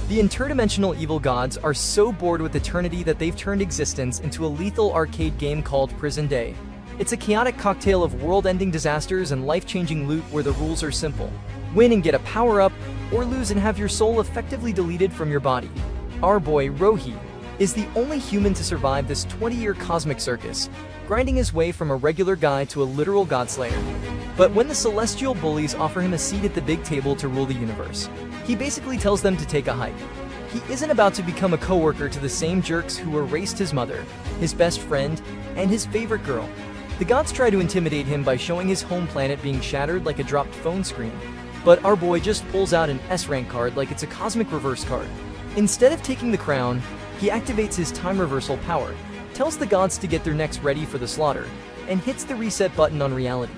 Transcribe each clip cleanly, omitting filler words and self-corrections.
The interdimensional evil gods are so bored with eternity that they've turned existence into a lethal arcade game called Prison Day. It's a chaotic cocktail of world-ending disasters and life-changing loot where the rules are simple. Win and get a power-up, or lose and have your soul effectively deleted from your body. Our boy, Rohi, is the only human to survive this 20-year cosmic circus, grinding his way from a regular guy to a literal godslayer. But when the celestial bullies offer him a seat at the big table to rule the universe, he basically tells them to take a hike. He isn't about to become a coworker to the same jerks who erased his mother, his best friend, and his favorite girl. The gods try to intimidate him by showing his home planet being shattered like a dropped phone screen, but our boy just pulls out an S-rank card like it's a cosmic reverse card. Instead of taking the crown, he activates his time reversal power, tells the gods to get their necks ready for the slaughter, and hits the reset button on reality.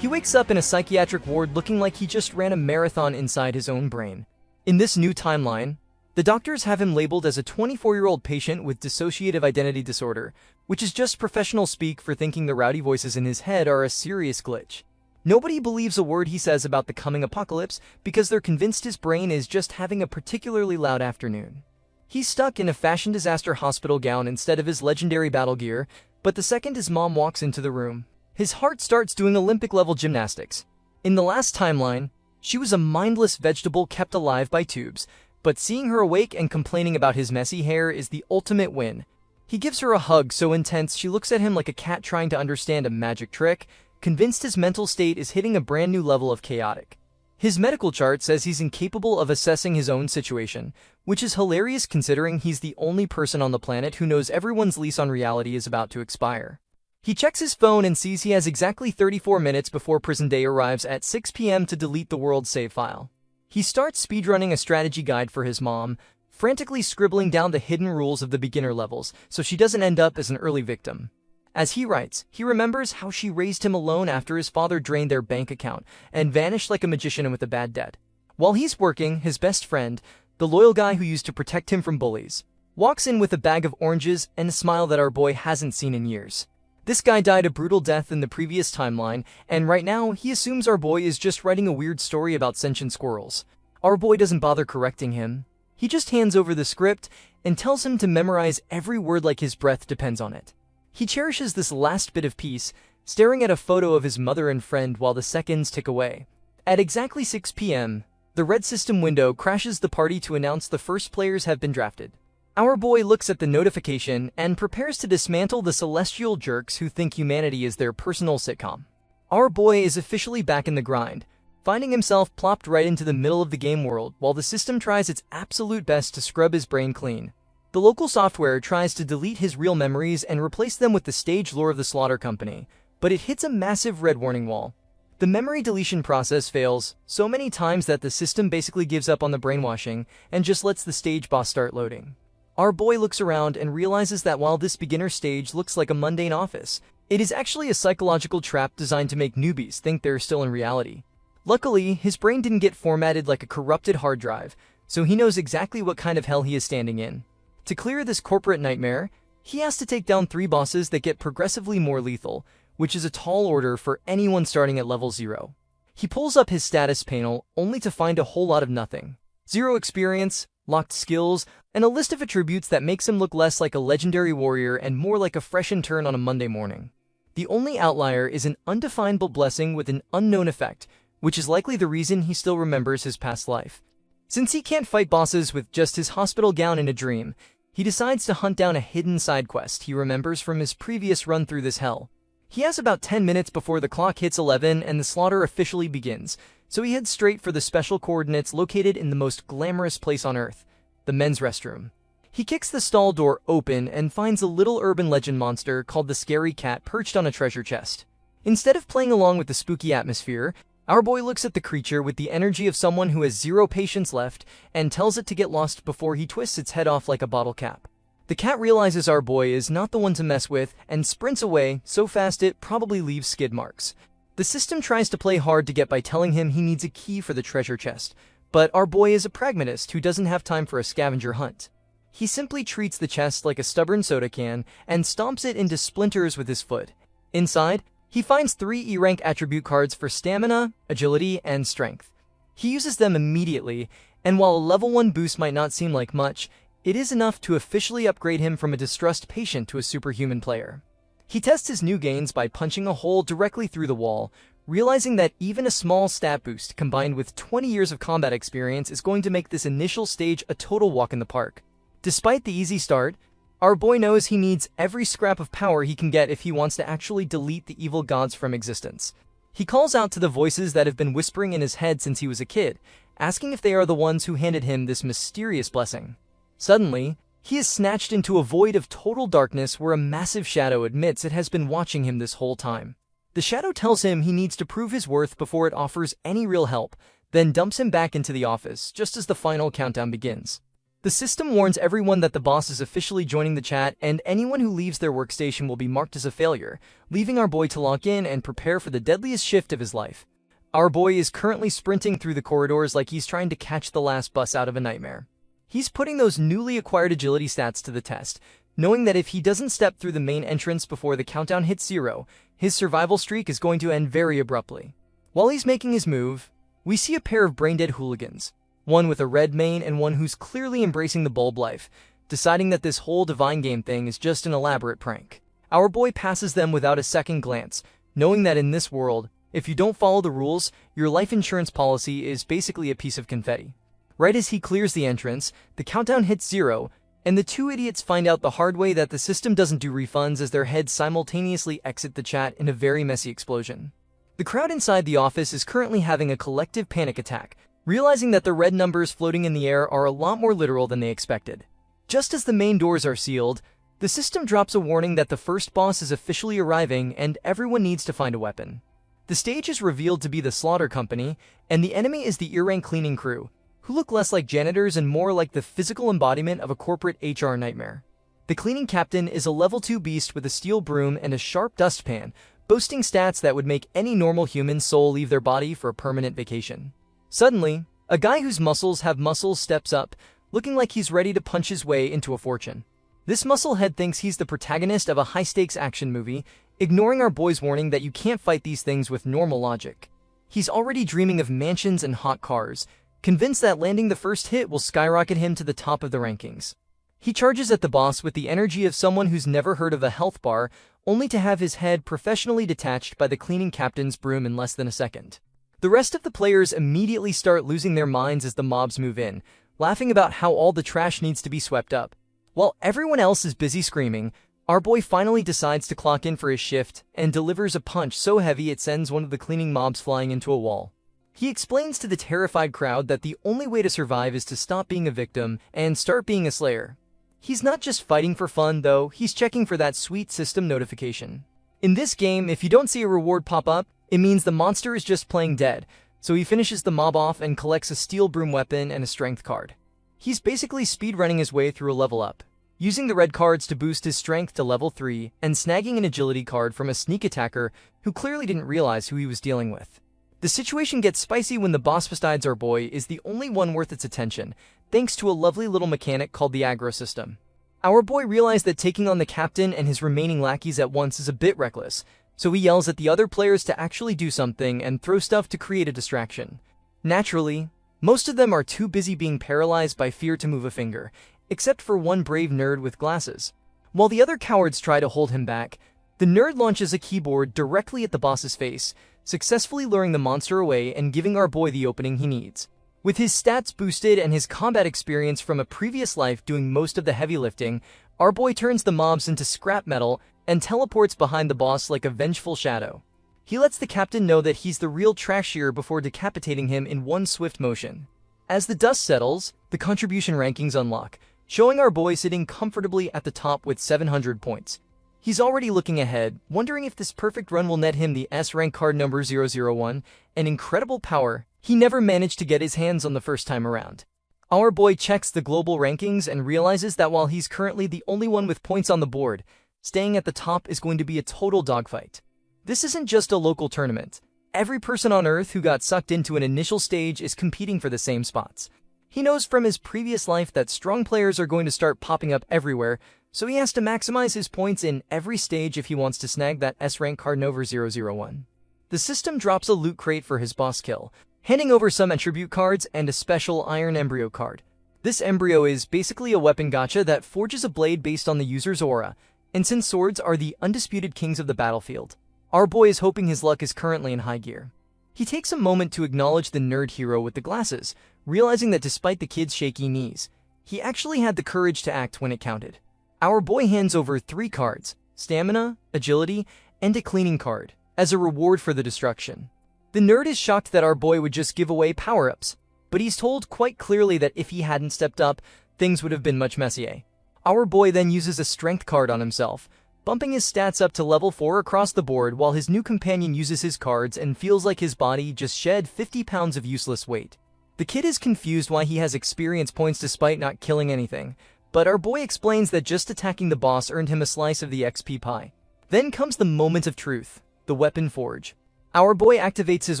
He wakes up in a psychiatric ward looking like he just ran a marathon inside his own brain. In this new timeline, the doctors have him labeled as a 24-year-old patient with dissociative identity disorder, which is just professional speak for thinking the rowdy voices in his head are a serious glitch. Nobody believes a word he says about the coming apocalypse because they're convinced his brain is just having a particularly loud afternoon. He's stuck in a fashion disaster hospital gown instead of his legendary battle gear, but the second his mom walks into the room, his heart starts doing Olympic-level gymnastics. In the last timeline, she was a mindless vegetable kept alive by tubes, but seeing her awake and complaining about his messy hair is the ultimate win. He gives her a hug so intense she looks at him like a cat trying to understand a magic trick, convinced his mental state is hitting a brand new level of chaotic. His medical chart says he's incapable of assessing his own situation, which is hilarious considering he's the only person on the planet who knows everyone's lease on reality is about to expire. He checks his phone and sees he has exactly 34 minutes before Prison Day arrives at 6 p.m. to delete the world's save file. He starts speedrunning a strategy guide for his mom, frantically scribbling down the hidden rules of the beginner levels so she doesn't end up as an early victim. As he writes, he remembers how she raised him alone after his father drained their bank account and vanished like a magician with a bad debt. While he's working, his best friend, the loyal guy who used to protect him from bullies, walks in with a bag of oranges and a smile that our boy hasn't seen in years. This guy died a brutal death in the previous timeline, and right now he assumes our boy is just writing a weird story about sentient squirrels. Our boy doesn't bother correcting him. He just hands over the script and tells him to memorize every word like his breath depends on it. He cherishes this last bit of peace, staring at a photo of his mother and friend while the seconds tick away. At exactly 6 p.m., the red system window crashes the party to announce the first players have been drafted. Our boy looks at the notification and prepares to dismantle the celestial jerks who think humanity is their personal sitcom. Our boy is officially back in the grind, finding himself plopped right into the middle of the game world while the system tries its absolute best to scrub his brain clean. The local software tries to delete his real memories and replace them with the stage lore of the Slaughter Company, but it hits a massive red warning wall. The memory deletion process fails so many times that the system basically gives up on the brainwashing and just lets the stage boss start loading. Our boy looks around and realizes that while this beginner stage looks like a mundane office, it is actually a psychological trap designed to make newbies think they're still in reality. Luckily, his brain didn't get formatted like a corrupted hard drive, so he knows exactly what kind of hell he is standing in. To clear this corporate nightmare, he has to take down 3 bosses that get progressively more lethal, which is a tall order for anyone starting at level 0. He pulls up his status panel only to find a whole lot of nothing. 0 experience, locked skills, and a list of attributes that makes him look less like a legendary warrior and more like a fresh intern on a Monday morning. The only outlier is an undefinable blessing with an unknown effect, which is likely the reason he still remembers his past life. Since he can't fight bosses with just his hospital gown in a dream, he decides to hunt down a hidden side quest he remembers from his previous run through this hell. He has about 10 minutes before the clock hits 11 and the slaughter officially begins, so he heads straight for the special coordinates located in the most glamorous place on Earth, the men's restroom. He kicks the stall door open and finds a little urban legend monster called the Scary Cat perched on a treasure chest. Instead of playing along with the spooky atmosphere, our boy looks at the creature with the energy of someone who has 0 patience left and tells it to get lost before he twists its head off like a bottle cap. The cat realizes our boy is not the one to mess with and sprints away so fast it probably leaves skid marks. The system tries to play hard to get by telling him he needs a key for the treasure chest, but our boy is a pragmatist who doesn't have time for a scavenger hunt. He simply treats the chest like a stubborn soda can and stomps it into splinters with his foot. Inside, he finds 3 E-rank attribute cards for stamina, agility, and strength. He uses them immediately And while a level 1 boost might not seem like much, it is enough to officially upgrade him from a distressed patient to a superhuman player. He tests his new gains by punching a hole directly through the wall, realizing that even a small stat boost combined with 20 years of combat experience is going to make this initial stage a total walk in the park. Despite the easy start, our boy knows he needs every scrap of power he can get if he wants to actually delete the evil gods from existence. He calls out to the voices that have been whispering in his head since he was a kid, asking if they are the ones who handed him this mysterious blessing. Suddenly, he is snatched into a void of total darkness where a massive shadow admits it has been watching him this whole time. The shadow tells him he needs to prove his worth before it offers any real help, then dumps him back into the office just as the final countdown begins. The system warns everyone that the boss is officially joining the chat, and anyone who leaves their workstation will be marked as a failure, leaving our boy to lock in and prepare for the deadliest shift of his life. Our boy is currently sprinting through the corridors like he's trying to catch the last bus out of a nightmare. He's putting those newly acquired agility stats to the test, knowing that if he doesn't step through the main entrance before the countdown hits 0, his survival streak is going to end very abruptly. While he's making his move, we see a pair of brain-dead hooligans, one with a red mane and one who's clearly embracing the bulb life, deciding that this whole divine game thing is just an elaborate prank. Our boy passes them without a second glance, knowing that in this world, if you don't follow the rules, your life insurance policy is basically a piece of confetti. Right as he clears the entrance, the countdown hits 0, and the two idiots find out the hard way that the system doesn't do refunds as their heads simultaneously exit the chat in a very messy explosion. The crowd inside the office is currently having a collective panic attack, realizing that the red numbers floating in the air are a lot more literal than they expected. Just as the main doors are sealed, the system drops a warning that the first boss is officially arriving and everyone needs to find a weapon. The stage is revealed to be the Slaughter Company, and the enemy is the ear-rank cleaning crew, who look less like janitors and more like the physical embodiment of a corporate HR nightmare. The cleaning captain is a level 2 beast with a steel broom and a sharp dustpan, boasting stats that would make any normal human soul leave their body for a permanent vacation. Suddenly, a guy whose muscles have muscles steps up, looking like he's ready to punch his way into a fortune. This musclehead thinks he's the protagonist of a high-stakes action movie, ignoring our boy's warning that you can't fight these things with normal logic. He's already dreaming of mansions and hot cars, convinced that landing the first hit will skyrocket him to the top of the rankings. He charges at the boss with the energy of someone who's never heard of a health bar, only to have his head professionally detached by the cleaning captain's broom in less than a second. The rest of the players immediately start losing their minds as the mobs move in, laughing about how all the trash needs to be swept up. While everyone else is busy screaming, our boy finally decides to clock in for his shift and delivers a punch so heavy it sends one of the cleaning mobs flying into a wall. He explains to the terrified crowd that the only way to survive is to stop being a victim and start being a slayer. He's not just fighting for fun, though, he's checking for that sweet system notification. In this game, if you don't see a reward pop up, it means the monster is just playing dead, so he finishes the mob off and collects a steel broom weapon and a strength card. He's basically speedrunning his way through a level up, using the red cards to boost his strength to level 3 and snagging an agility card from a sneak attacker who clearly didn't realize who he was dealing with. The situation gets spicy when the boss besides our boy is the only one worth its attention, thanks to a lovely little mechanic called the aggro system. Our boy realized that taking on the captain and his remaining lackeys at once is a bit reckless, so he yells at the other players to actually do something and throw stuff to create a distraction. Naturally, most of them are too busy being paralyzed by fear to move a finger, except for one brave nerd with glasses. While the other cowards try to hold him back, the nerd launches a keyboard directly at the boss's face, successfully luring the monster away and giving our boy the opening he needs. With his stats boosted and his combat experience from a previous life doing most of the heavy lifting, our boy turns the mobs into scrap metal and teleports behind the boss like a vengeful shadow. He lets the captain know that he's the real trashier before decapitating him in one swift motion. As the dust settles, the contribution rankings unlock, showing our boy sitting comfortably at the top with 700 points. He's already looking ahead, wondering if this perfect run will net him the S-rank card number 001, an incredible power he never managed to get his hands on the first time around. Our boy checks the global rankings and realizes that while he's currently the only one with points on the board, staying at the top is going to be a total dogfight. This isn't just a local tournament. Every person on Earth who got sucked into an initial stage is competing for the same spots. He knows from his previous life that strong players are going to start popping up everywhere, so he has to maximize his points in every stage if he wants to snag that S-rank card number 001. The system drops a loot crate for his boss kill, handing over some attribute cards and a special Iron Embryo card. This embryo is basically a weapon gacha that forges a blade based on the user's aura, and since swords are the undisputed kings of the battlefield, our boy is hoping his luck is currently in high gear. He takes a moment to acknowledge the nerd hero with the glasses, realizing that despite the kid's shaky knees, he actually had the courage to act when it counted. Our boy hands over 3 cards, stamina, agility, and a cleaning card, as a reward for the destruction. The nerd is shocked that our boy would just give away power-ups, but he's told quite clearly that if he hadn't stepped up, things would have been much messier. Our boy then uses a strength card on himself, bumping his stats up to level 4 across the board while his new companion uses his cards and feels like his body just shed 50 pounds of useless weight. The kid is confused why he has experience points despite not killing anything, but our boy explains that just attacking the boss earned him a slice of the XP pie. Then comes the moment of truth, the weapon forge. Our boy activates his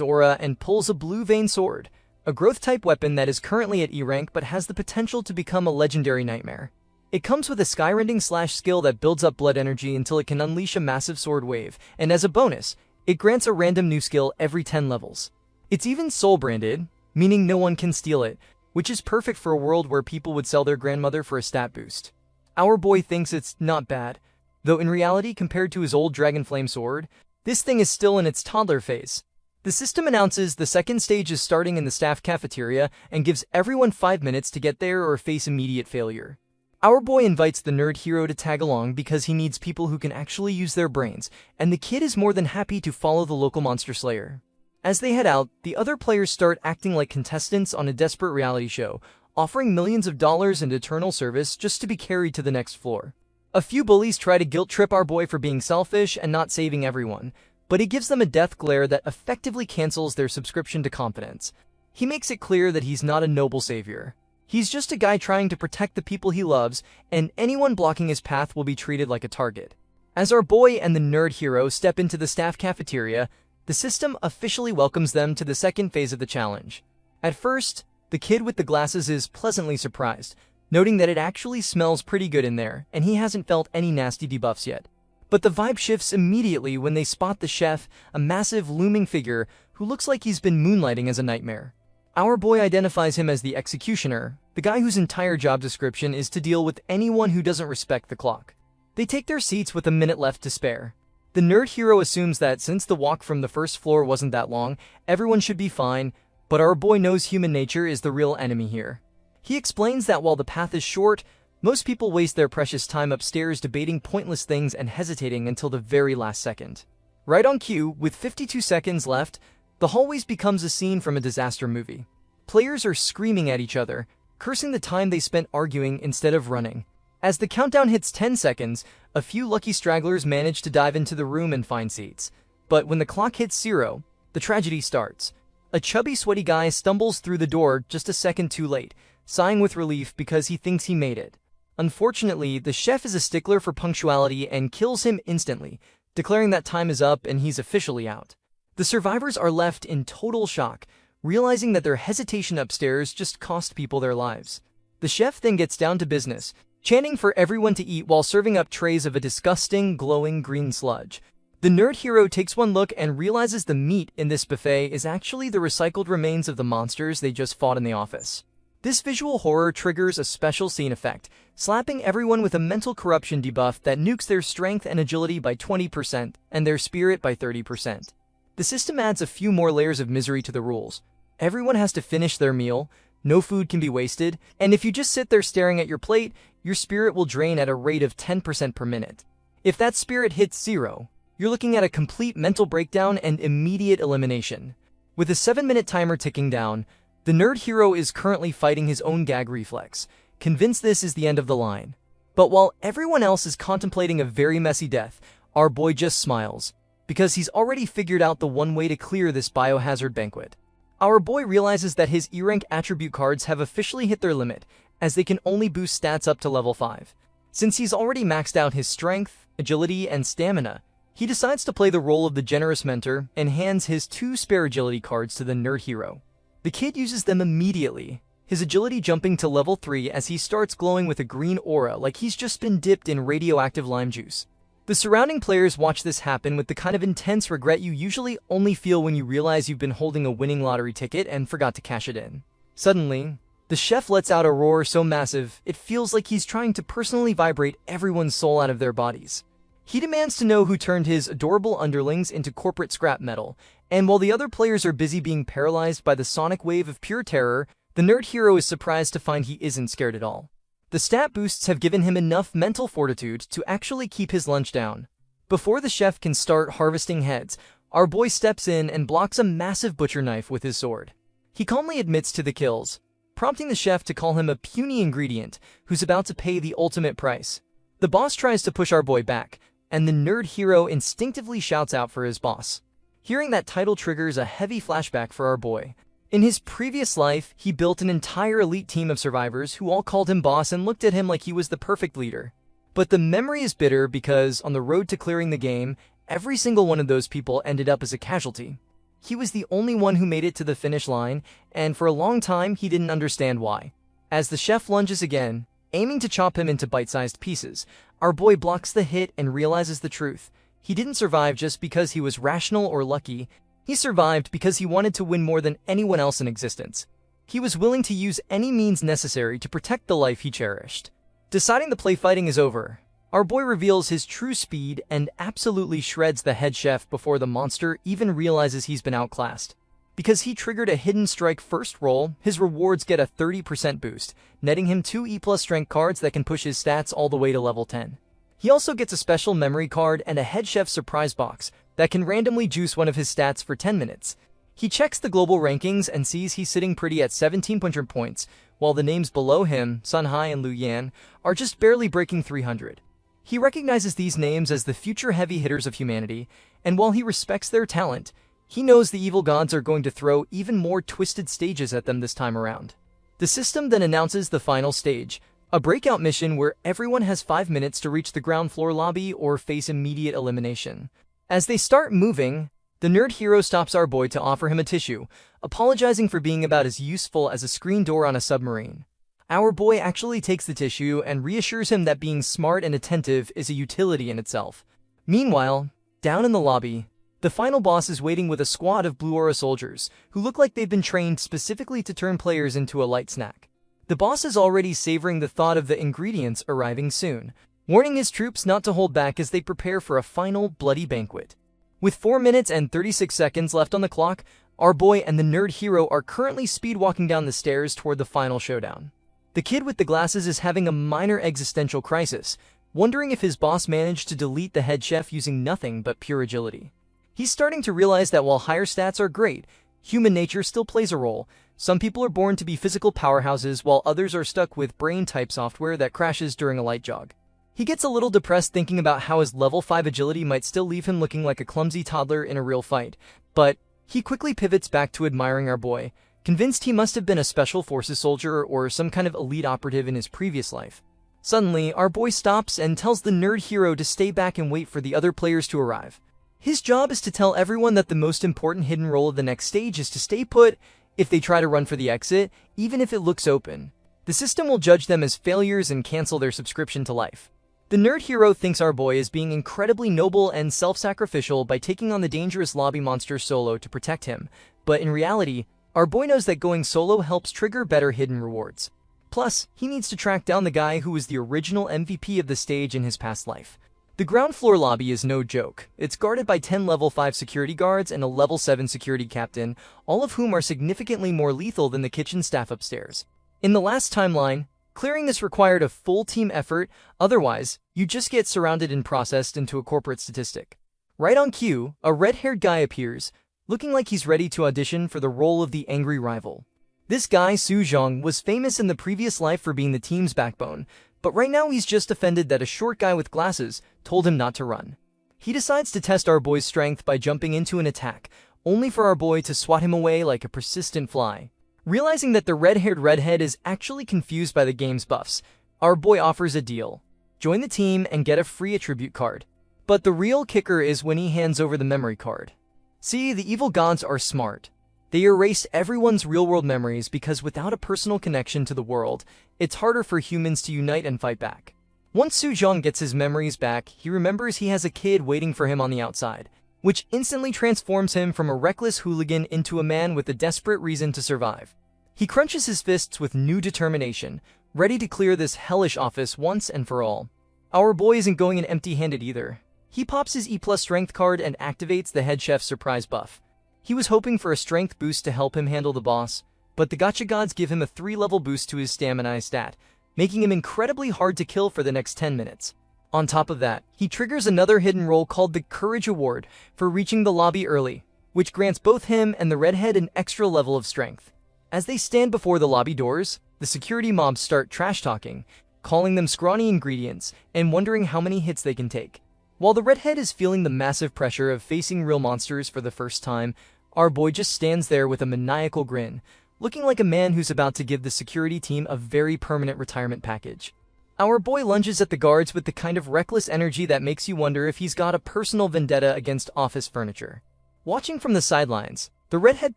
aura and pulls a blue vein sword, a growth-type weapon that is currently at E rank but has the potential to become a legendary nightmare. It comes with a skyrending slash skill that builds up blood energy until it can unleash a massive sword wave, and as a bonus, it grants a random new skill every 10 levels. It's even soul-branded, meaning no one can steal it, which is perfect for a world where people would sell their grandmother for a stat boost. Our boy thinks it's not bad, though in reality compared to his old Dragon Flame sword, this thing is still in its toddler phase. The system announces the second stage is starting in the staff cafeteria and gives everyone 5 minutes to get there or face immediate failure. Our boy invites the nerd hero to tag along because he needs people who can actually use their brains, and the kid is more than happy to follow the local monster slayer. As they head out, the other players start acting like contestants on a desperate reality show, offering millions of dollars and eternal service just to be carried to the next floor. A few bullies try to guilt-trip our boy for being selfish and not saving everyone, but he gives them a death glare that effectively cancels their subscription to confidence. He makes it clear that he's not a noble savior. He's just a guy trying to protect the people he loves, and anyone blocking his path will be treated like a target. As our boy and the nerd hero step into the staff cafeteria, the system officially welcomes them to the second phase of the challenge. At first, the kid with the glasses is pleasantly surprised, noting that it actually smells pretty good in there, and he hasn't felt any nasty debuffs yet. But the vibe shifts immediately when they spot the chef, a massive looming figure who looks like he's been moonlighting as a nightmare. Our boy identifies him as the executioner, the guy whose entire job description is to deal with anyone who doesn't respect the clock. They take their seats with a minute left to spare. The nerd hero assumes that since the walk from the first floor wasn't that long, everyone should be fine, but our boy knows human nature is the real enemy here. He explains that while the path is short, most people waste their precious time upstairs debating pointless things and hesitating until the very last second. Right on cue, with 52 seconds left, the hallways becomes a scene from a disaster movie. Players are screaming at each other, cursing the time they spent arguing instead of running. As the countdown hits 10 seconds, a few lucky stragglers manage to dive into the room and find seats. But when the clock hits 0, the tragedy starts. A chubby, sweaty guy stumbles through the door just a second too late, sighing with relief because he thinks he made it. Unfortunately, the chef is a stickler for punctuality and kills him instantly, declaring that time is up and he's officially out. The survivors are left in total shock, realizing that their hesitation upstairs just cost people their lives. The chef then gets down to business, chanting for everyone to eat while serving up trays of a disgusting, glowing green sludge. The nerd hero takes one look and realizes the meat in this buffet is actually the recycled remains of the monsters they just fought in the office. This visual horror triggers a special scene effect, slapping everyone with a mental corruption debuff that nukes their strength and agility by 20% and their spirit by 30%. The system adds a few more layers of misery to the rules. Everyone has to finish their meal, no food can be wasted, and if you just sit there staring at your plate, your spirit will drain at a rate of 10% per minute. If that spirit hits 0, you're looking at a complete mental breakdown and immediate elimination. With a 7-minute timer ticking down, the nerd hero is currently fighting his own gag reflex, convinced this is the end of the line. But while everyone else is contemplating a very messy death, our boy just smiles, because he's already figured out the one way to clear this biohazard banquet. Our boy realizes that his E-rank attribute cards have officially hit their limit, as they can only boost stats up to level 5. Since he's already maxed out his strength, agility, and stamina, he decides to play the role of the generous mentor and hands his 2 spare agility cards to the nerd hero. The kid uses them immediately, his agility jumping to level 3 as he starts glowing with a green aura like he's just been dipped in radioactive lime juice. The surrounding players watch this happen with the kind of intense regret you usually only feel when you realize you've been holding a winning lottery ticket and forgot to cash it in. Suddenly, the chef lets out a roar so massive, it feels like he's trying to personally vibrate everyone's soul out of their bodies. He demands to know who turned his adorable underlings into corporate scrap metal, and while the other players are busy being paralyzed by the sonic wave of pure terror, the nerd hero is surprised to find he isn't scared at all. The stat boosts have given him enough mental fortitude to actually keep his lunch down. Before the chef can start harvesting heads, our boy steps in and blocks a massive butcher knife with his sword. He calmly admits to the kills, prompting the chef to call him a puny ingredient who's about to pay the ultimate price. The boss tries to push our boy back, and the nerd hero instinctively shouts out for his boss. Hearing that title triggers a heavy flashback for our boy. In his previous life, he built an entire elite team of survivors who all called him boss and looked at him like he was the perfect leader. But the memory is bitter because, on the road to clearing the game, every single one of those people ended up as a casualty. He was the only one who made it to the finish line, and for a long time he didn't understand why. As the chef lunges again, aiming to chop him into bite-sized pieces, our boy blocks the hit and realizes the truth. He didn't survive just because he was rational or lucky. He survived because he wanted to win more than anyone else in existence. He was willing to use any means necessary to protect the life he cherished. Deciding the play fighting is over, our boy reveals his true speed and absolutely shreds the head chef before the monster even realizes he's been outclassed. Because he triggered a hidden strike first roll, his rewards get a 30% boost, netting him 2 E+ strength cards that can push his stats all the way to level 10. He also gets a special memory card and a head chef surprise box that can randomly juice one of his stats for 10 minutes. He checks the global rankings and sees he's sitting pretty at 1700 points, while the names below him, Sun Hai and Lu Yan, are just barely breaking 300. He recognizes these names as the future heavy hitters of humanity, and while he respects their talent, he knows the evil gods are going to throw even more twisted stages at them this time around. The system then announces the final stage, a breakout mission where everyone has 5 minutes to reach the ground floor lobby or face immediate elimination. As they start moving, the nerd hero stops our boy to offer him a tissue, apologizing for being about as useful as a screen door on a submarine. Our boy actually takes the tissue and reassures him that being smart and attentive is a utility in itself. Meanwhile, down in the lobby, the final boss is waiting with a squad of Blue Aura soldiers, who look like they've been trained specifically to turn players into a light snack. The boss is already savoring the thought of the ingredients arriving soon, warning his troops not to hold back as they prepare for a final bloody banquet. With 4 minutes and 36 seconds left on the clock, our boy and the nerd hero are currently speed-walking down the stairs toward the final showdown. The kid with the glasses is having a minor existential crisis, wondering if his boss managed to delete the head chef using nothing but pure agility. He's starting to realize that while higher stats are great, human nature still plays a role. Some people are born to be physical powerhouses while others are stuck with brain-type software that crashes during a light jog. He gets a little depressed thinking about how his level 5 agility might still leave him looking like a clumsy toddler in a real fight, but he quickly pivots back to admiring our boy, convinced he must have been a special forces soldier or some kind of elite operative in his previous life. Suddenly, our boy stops and tells the nerd hero to stay back and wait for the other players to arrive. His job is to tell everyone that the most important hidden role of the next stage is to stay put if they try to run for the exit, even if it looks open. The system will judge them as failures and cancel their subscription to life. The nerd hero thinks our boy is being incredibly noble and self-sacrificial by taking on the dangerous lobby monster solo to protect him, but in reality, our boy knows that going solo helps trigger better hidden rewards. Plus, he needs to track down the guy who was the original MVP of the stage in his past life. The ground floor lobby is no joke. It's guarded by 10 level 5 security guards and a level 7 security captain, all of whom are significantly more lethal than the kitchen staff upstairs. In the last timeline, clearing this required a full team effort, otherwise, you just get surrounded and processed into a corporate statistic. Right on cue, a red-haired guy appears, looking like he's ready to audition for the role of the angry rival. This guy, Su Zhong, was famous in the previous life for being the team's backbone, but right now he's just offended that a short guy with glasses told him not to run. He decides to test our boy's strength by jumping into an attack, only for our boy to swat him away like a persistent fly. Realizing that the red-haired redhead is actually confused by the game's buffs, our boy offers a deal. Join the team and get a free attribute card. But the real kicker is when he hands over the memory card. See, the evil gods are smart. They erase everyone's real-world memories because without a personal connection to the world, it's harder for humans to unite and fight back. Once Sujong gets his memories back, he remembers he has a kid waiting for him on the outside, which instantly transforms him from a reckless hooligan into a man with a desperate reason to survive. He crunches his fists with new determination, ready to clear this hellish office once and for all. Our boy isn't going in empty-handed either. He pops his E+ strength card and activates the head chef's surprise buff. He was hoping for a strength boost to help him handle the boss, but the gacha gods give him a 3-level boost to his stamina stat, making him incredibly hard to kill for the next 10 minutes. On top of that, he triggers another hidden role called the Courage Award for reaching the lobby early, which grants both him and the redhead an extra level of strength. As they stand before the lobby doors, the security mobs start trash-talking, calling them scrawny ingredients and wondering how many hits they can take. While the redhead is feeling the massive pressure of facing real monsters for the first time, our boy just stands there with a maniacal grin, looking like a man who's about to give the security team a very permanent retirement package. Our boy lunges at the guards with the kind of reckless energy that makes you wonder if he's got a personal vendetta against office furniture. Watching from the sidelines, the redhead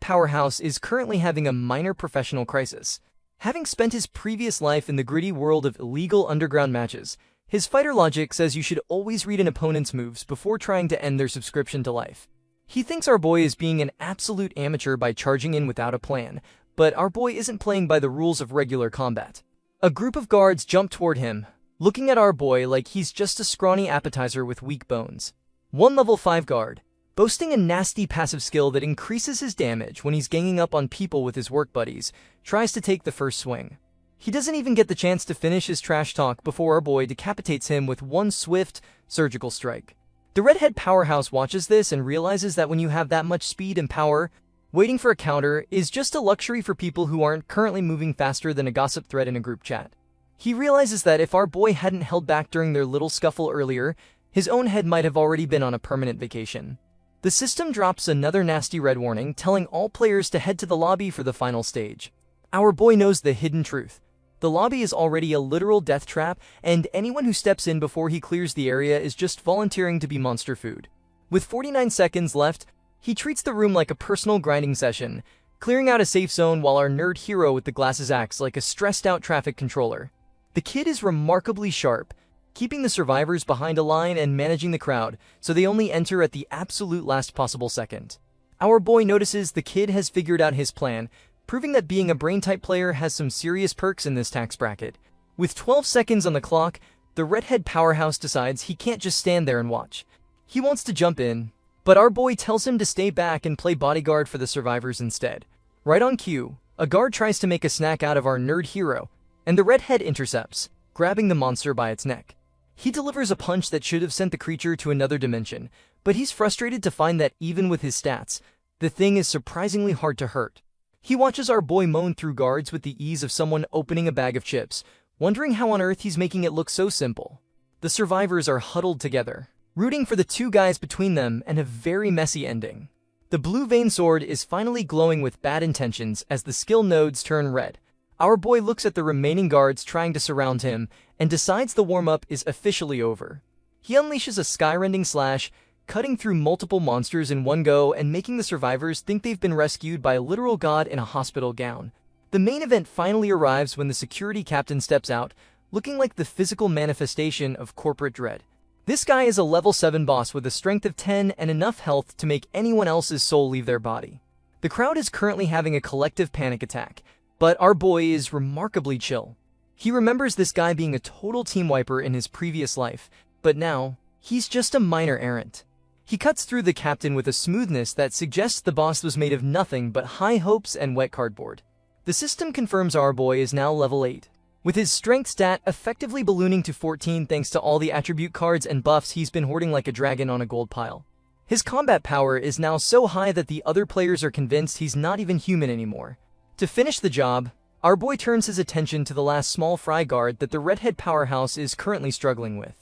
powerhouse is currently having a minor professional crisis. Having spent his previous life in the gritty world of illegal underground matches, his fighter logic says you should always read an opponent's moves before trying to end their subscription to life. He thinks our boy is being an absolute amateur by charging in without a plan, but our boy isn't playing by the rules of regular combat. A group of guards jump toward him, looking at our boy like he's just a scrawny appetizer with weak bones. One level 5 guard, boasting a nasty passive skill that increases his damage when he's ganging up on people with his work buddies, tries to take the first swing. He doesn't even get the chance to finish his trash talk before our boy decapitates him with one swift, surgical strike. The redhead powerhouse watches this and realizes that when you have that much speed and power, waiting for a counter is just a luxury for people who aren't currently moving faster than a gossip thread in a group chat. He realizes that if our boy hadn't held back during their little scuffle earlier, his own head might have already been on a permanent vacation. The system drops another nasty red warning, telling all players to head to the lobby for the final stage. Our boy knows the hidden truth. The lobby is already a literal death trap, and anyone who steps in before he clears the area is just volunteering to be monster food. With 49 seconds left, he treats the room like a personal grinding session, clearing out a safe zone while our nerd hero with the glasses acts like a stressed-out traffic controller. The kid is remarkably sharp, keeping the survivors behind a line and managing the crowd, so they only enter at the absolute last possible second. Our boy notices the kid has figured out his plan, proving that being a brain-type player has some serious perks in this tax bracket. With 12 seconds on the clock, the redhead powerhouse decides he can't just stand there and watch. He wants to jump in, but our boy tells him to stay back and play bodyguard for the survivors instead. Right on cue, a guard tries to make a snack out of our nerd hero, and the redhead intercepts, grabbing the monster by its neck. He delivers a punch that should have sent the creature to another dimension, but he's frustrated to find that even with his stats, the thing is surprisingly hard to hurt. He watches our boy moan through guards with the ease of someone opening a bag of chips, wondering how on earth he's making it look so simple. The survivors are huddled together, rooting for the two guys between them and a very messy ending. The blue vein sword is finally glowing with bad intentions as the skill nodes turn red. Our boy looks at the remaining guards trying to surround him and decides the warm-up is officially over. He unleashes a sky-rending slash, cutting through multiple monsters in one go and making the survivors think they've been rescued by a literal god in a hospital gown. The main event finally arrives when the security captain steps out, looking like the physical manifestation of corporate dread. This guy is a level 7 boss with a strength of 10 and enough health to make anyone else's soul leave their body. The crowd is currently having a collective panic attack, but our boy is remarkably chill. He remembers this guy being a total team wiper in his previous life, but now, he's just a minor errant. He cuts through the captain with a smoothness that suggests the boss was made of nothing but high hopes and wet cardboard. The system confirms our boy is now level 8, with his strength stat effectively ballooning to 14 thanks to all the attribute cards and buffs he's been hoarding like a dragon on a gold pile. His combat power is now so high that the other players are convinced he's not even human anymore. To finish the job, our boy turns his attention to the last small fry guard that the redhead powerhouse is currently struggling with.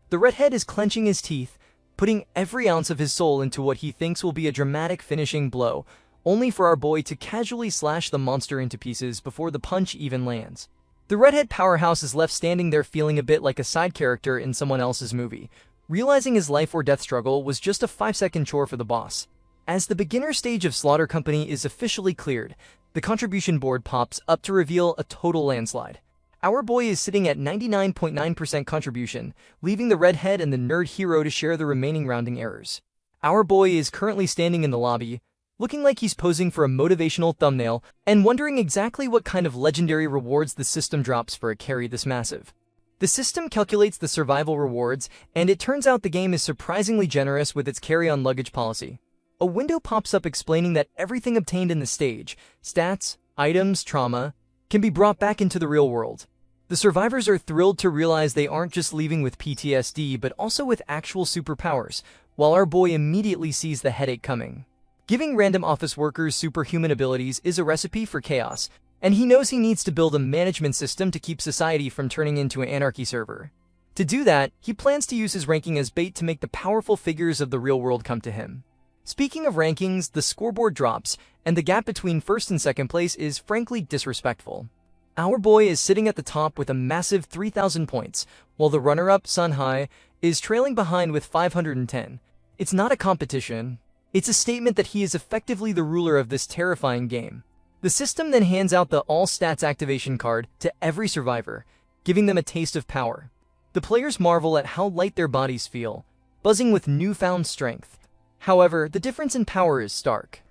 The redhead is clenching his teeth, putting every ounce of his soul into what he thinks will be a dramatic finishing blow, only for our boy to casually slash the monster into pieces before the punch even lands. The redhead powerhouse is left standing there feeling a bit like a side character in someone else's movie, realizing his life or death struggle was just a 5-second chore for the boss. As the beginner stage of Slaughter Company is officially cleared, the contribution board pops up to reveal a total landslide. Our boy is sitting at 99.9% contribution, leaving the redhead and the nerd hero to share the remaining rounding errors. Our boy is currently standing in the lobby, looking like he's posing for a motivational thumbnail and wondering exactly what kind of legendary rewards the system drops for a carry this massive. The system calculates the survival rewards, and it turns out the game is surprisingly generous with its carry-on luggage policy. A window pops up explaining that everything obtained in the stage, stats, items, trauma, can be brought back into the real world. The survivors are thrilled to realize they aren't just leaving with PTSD, but also with actual superpowers, while our boy immediately sees the headache coming. Giving random office workers superhuman abilities is a recipe for chaos, and he knows he needs to build a management system to keep society from turning into an anarchy server. To do that, he plans to use his ranking as bait to make the powerful figures of the real world come to him. Speaking of rankings, the scoreboard drops, and the gap between first and second place is frankly disrespectful. Our boy is sitting at the top with a massive 3,000 points, while the runner-up, Sunhai, is trailing behind with 510. It's not a competition. It's a statement that he is effectively the ruler of this terrifying game. The system then hands out the All Stats activation card to every survivor, giving them a taste of power. The players marvel at how light their bodies feel, buzzing with newfound strength. However, the difference in power is stark.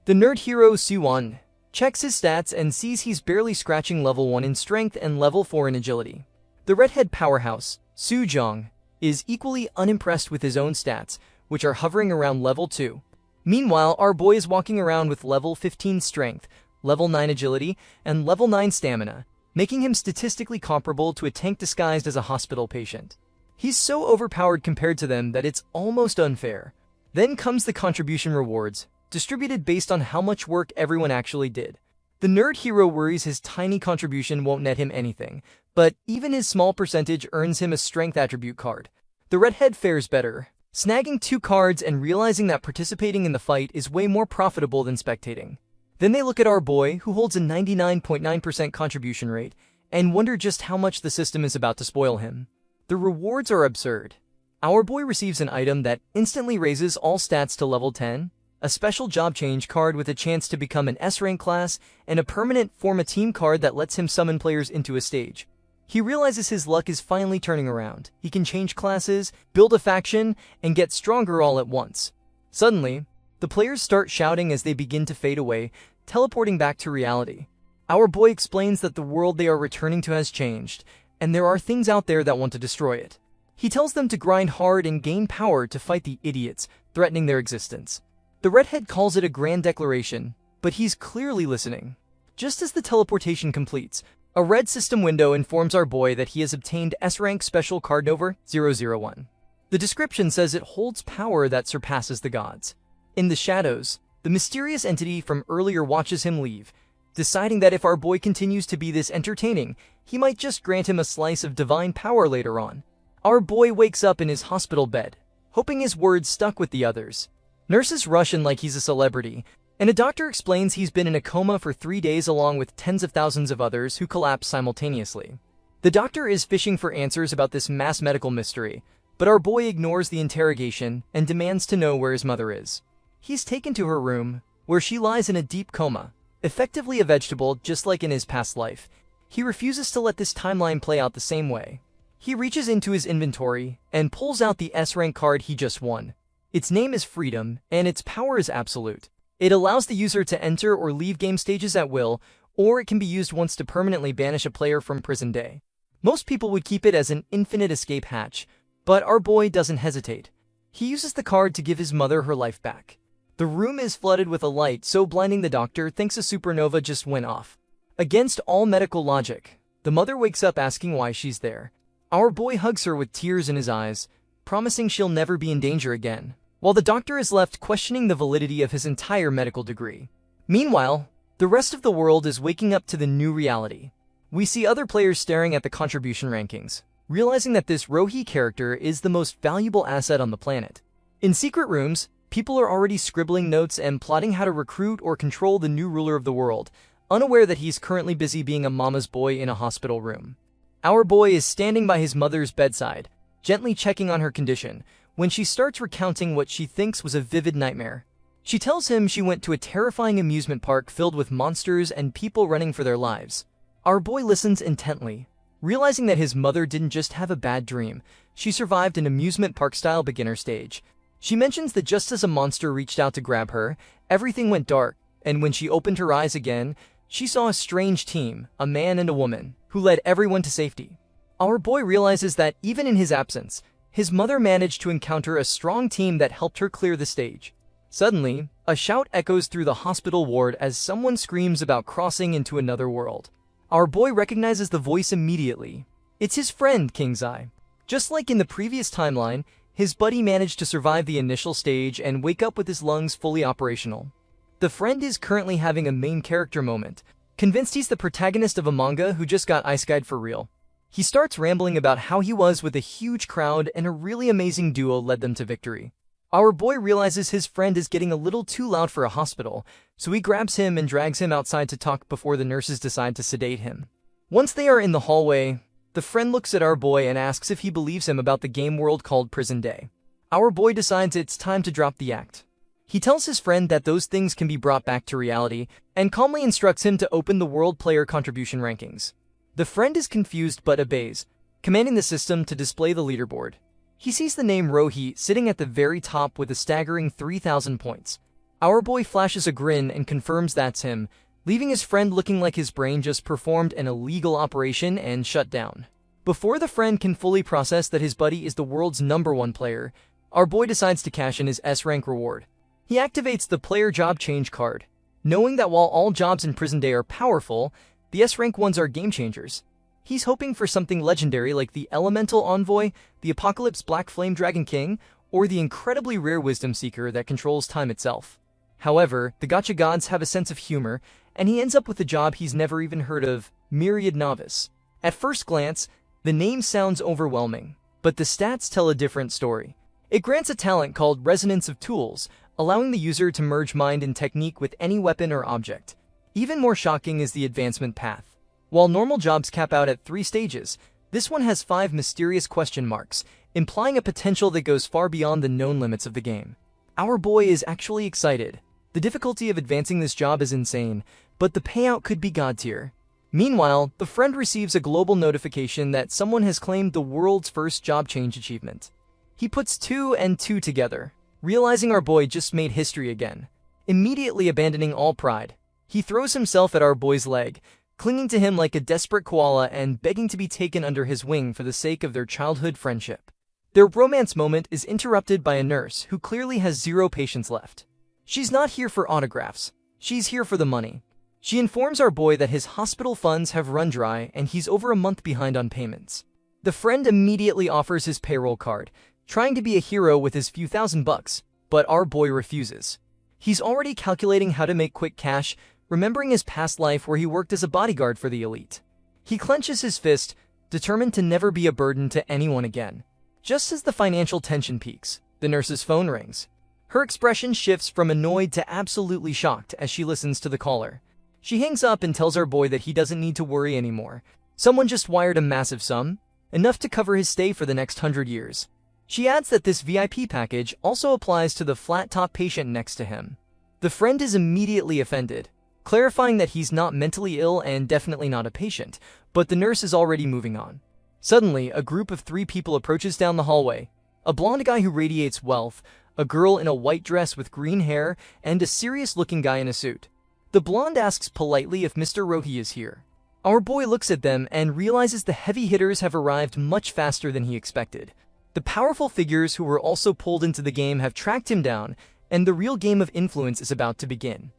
The nerd hero Suwon checks his stats and sees he's barely scratching level 1 in strength and level 4 in agility. The redhead powerhouse, Soo-jong, is equally unimpressed with his own stats, which are hovering around level 2. Meanwhile, our boy is walking around with level 15 strength, level 9 agility, and level 9 stamina, making him statistically comparable to a tank disguised as a hospital patient. He's so overpowered compared to them that it's almost unfair. Then comes the contribution rewards, distributed based on how much work everyone actually did. The nerd hero worries his tiny contribution won't net him anything, but even his small percentage earns him a strength attribute card. The redhead fares better, snagging 2 cards and realizing that participating in the fight is way more profitable than spectating. Then they look at our boy, who holds a 99.9% contribution rate, and wonder just how much the system is about to spoil him. The rewards are absurd. Our boy receives an item that instantly raises all stats to level 10, a special job change card with a chance to become an S-rank class, and a permanent form a team card that lets him summon players into a stage. He realizes his luck is finally turning around. He can change classes, build a faction, and get stronger all at once. Suddenly, the players start shouting as they begin to fade away, teleporting back to reality. Our boy explains that the world they are returning to has changed, and there are things out there that want to destroy it. He tells them to grind hard and gain power to fight the idiots threatening their existence. The redhead calls it a grand declaration, but he's clearly listening. Just as the teleportation completes, a red system window informs our boy that he has obtained S-rank special card number 001. The description says it holds power that surpasses the gods. In the shadows, the mysterious entity from earlier watches him leave, deciding that if our boy continues to be this entertaining, he might just grant him a slice of divine power later on. Our boy wakes up in his hospital bed, hoping his words stuck with the others. Nurses rush in like he's a celebrity, and a doctor explains he's been in a coma for 3 days along with tens of thousands of others who collapse simultaneously. The doctor is fishing for answers about this mass medical mystery, but our boy ignores the interrogation and demands to know where his mother is. He's taken to her room, where she lies in a deep coma, effectively a vegetable just like in his past life. He refuses to let this timeline play out the same way. He reaches into his inventory and pulls out the S-rank card he just won. Its name is Freedom, and its power is absolute. It allows the user to enter or leave game stages at will, or it can be used once to permanently banish a player from prison day. Most people would keep it as an infinite escape hatch, but our boy doesn't hesitate. He uses the card to give his mother her life back. The room is flooded with a light so blinding the doctor thinks a supernova just went off. Against all medical logic, the mother wakes up asking why she's there. Our boy hugs her with tears in his eyes, promising she'll never be in danger again, while the doctor is left questioning the validity of his entire medical degree. Meanwhile, the rest of the world is waking up to the new reality. We see other players staring at the contribution rankings, realizing that this Rohi character is the most valuable asset on the planet. In secret rooms, people are already scribbling notes and plotting how to recruit or control the new ruler of the world, unaware that he's currently busy being a mama's boy in a hospital room. Our boy is standing by his mother's bedside, gently checking on her condition, when she starts recounting what she thinks was a vivid nightmare. She tells him she went to a terrifying amusement park filled with monsters and people running for their lives. Our boy listens intently, realizing that his mother didn't just have a bad dream, she survived an amusement park-style beginner stage. She mentions that just as a monster reached out to grab her, everything went dark, and when she opened her eyes again, she saw a strange team, a man and a woman, who led everyone to safety. Our boy realizes that even in his absence, his mother managed to encounter a strong team that helped her clear the stage. Suddenly, a shout echoes through the hospital ward as someone screams about crossing into another world. Our boy recognizes the voice immediately. It's his friend, King's Eye. Just like in the previous timeline, his buddy managed to survive the initial stage and wake up with his lungs fully operational. The friend is currently having a main character moment, convinced he's the protagonist of a manga who just got isekai'd for real. He starts rambling about how he was with a huge crowd and a really amazing duo led them to victory. Our boy realizes his friend is getting a little too loud for a hospital, so he grabs him and drags him outside to talk before the nurses decide to sedate him. Once they are in the hallway, the friend looks at our boy and asks if he believes him about the game world called Prison Day. Our boy decides it's time to drop the act. He tells his friend that those things can be brought back to reality, and calmly instructs him to open the world player contribution rankings. The friend is confused but obeys, commanding the system to display the leaderboard. He sees the name Rohi sitting at the very top with a staggering 3,000 points. Our boy flashes a grin and confirms that's him, leaving his friend looking like his brain just performed an illegal operation and shut down. Before the friend can fully process that his buddy is the world's #1 player, our boy decides to cash in his S-rank reward. He activates the player job change card, knowing that while all jobs in Prison Day are powerful, the S-rank ones are game changers. He's hoping for something legendary like the Elemental Envoy, the Apocalypse Black Flame Dragon King, or the incredibly rare Wisdom Seeker that controls time itself. However, the gacha gods have a sense of humor, and he ends up with a job he's never even heard of, Myriad Novice. At first glance, the name sounds overwhelming, but the stats tell a different story. It grants a talent called Resonance of Tools, allowing the user to merge mind and technique with any weapon or object. Even more shocking is the advancement path. While normal jobs cap out at 3 stages, this one has 5 mysterious question marks, implying a potential that goes far beyond the known limits of the game. Our boy is actually excited. The difficulty of advancing this job is insane, but the payout could be god tier. Meanwhile, the friend receives a global notification that someone has claimed the world's first job change achievement. He puts 2 and 2 together, realizing our boy just made history again. Immediately abandoning all pride, he throws himself at our boy's leg, clinging to him like a desperate koala and begging to be taken under his wing for the sake of their childhood friendship. Their romance moment is interrupted by a nurse who clearly has zero patience left. She's not here for autographs, she's here for the money. She informs our boy that his hospital funds have run dry and he's over a month behind on payments. The friend immediately offers his payroll card, trying to be a hero with his few $1,000, but our boy refuses. He's already calculating how to make quick cash, remembering his past life where he worked as a bodyguard for the elite. He clenches his fist, determined to never be a burden to anyone again. Just as the financial tension peaks, the nurse's phone rings. Her expression shifts from annoyed to absolutely shocked as she listens to the caller. She hangs up and tells our boy that he doesn't need to worry anymore. Someone just wired a massive sum, enough to cover his stay for the next 100 years. She adds that this VIP package also applies to the flat-top patient next to him. The friend is immediately offended, clarifying that he's not mentally ill and definitely not a patient, but the nurse is already moving on. Suddenly, a group of 3 people approaches down the hallway. A blonde guy who radiates wealth, a girl in a white dress with green hair, and a serious-looking guy in a suit. The blonde asks politely if Mr. Rohi is here. Our boy looks at them and realizes the heavy hitters have arrived much faster than he expected. The powerful figures who were also pulled into the game have tracked him down, and the real game of influence is about to begin.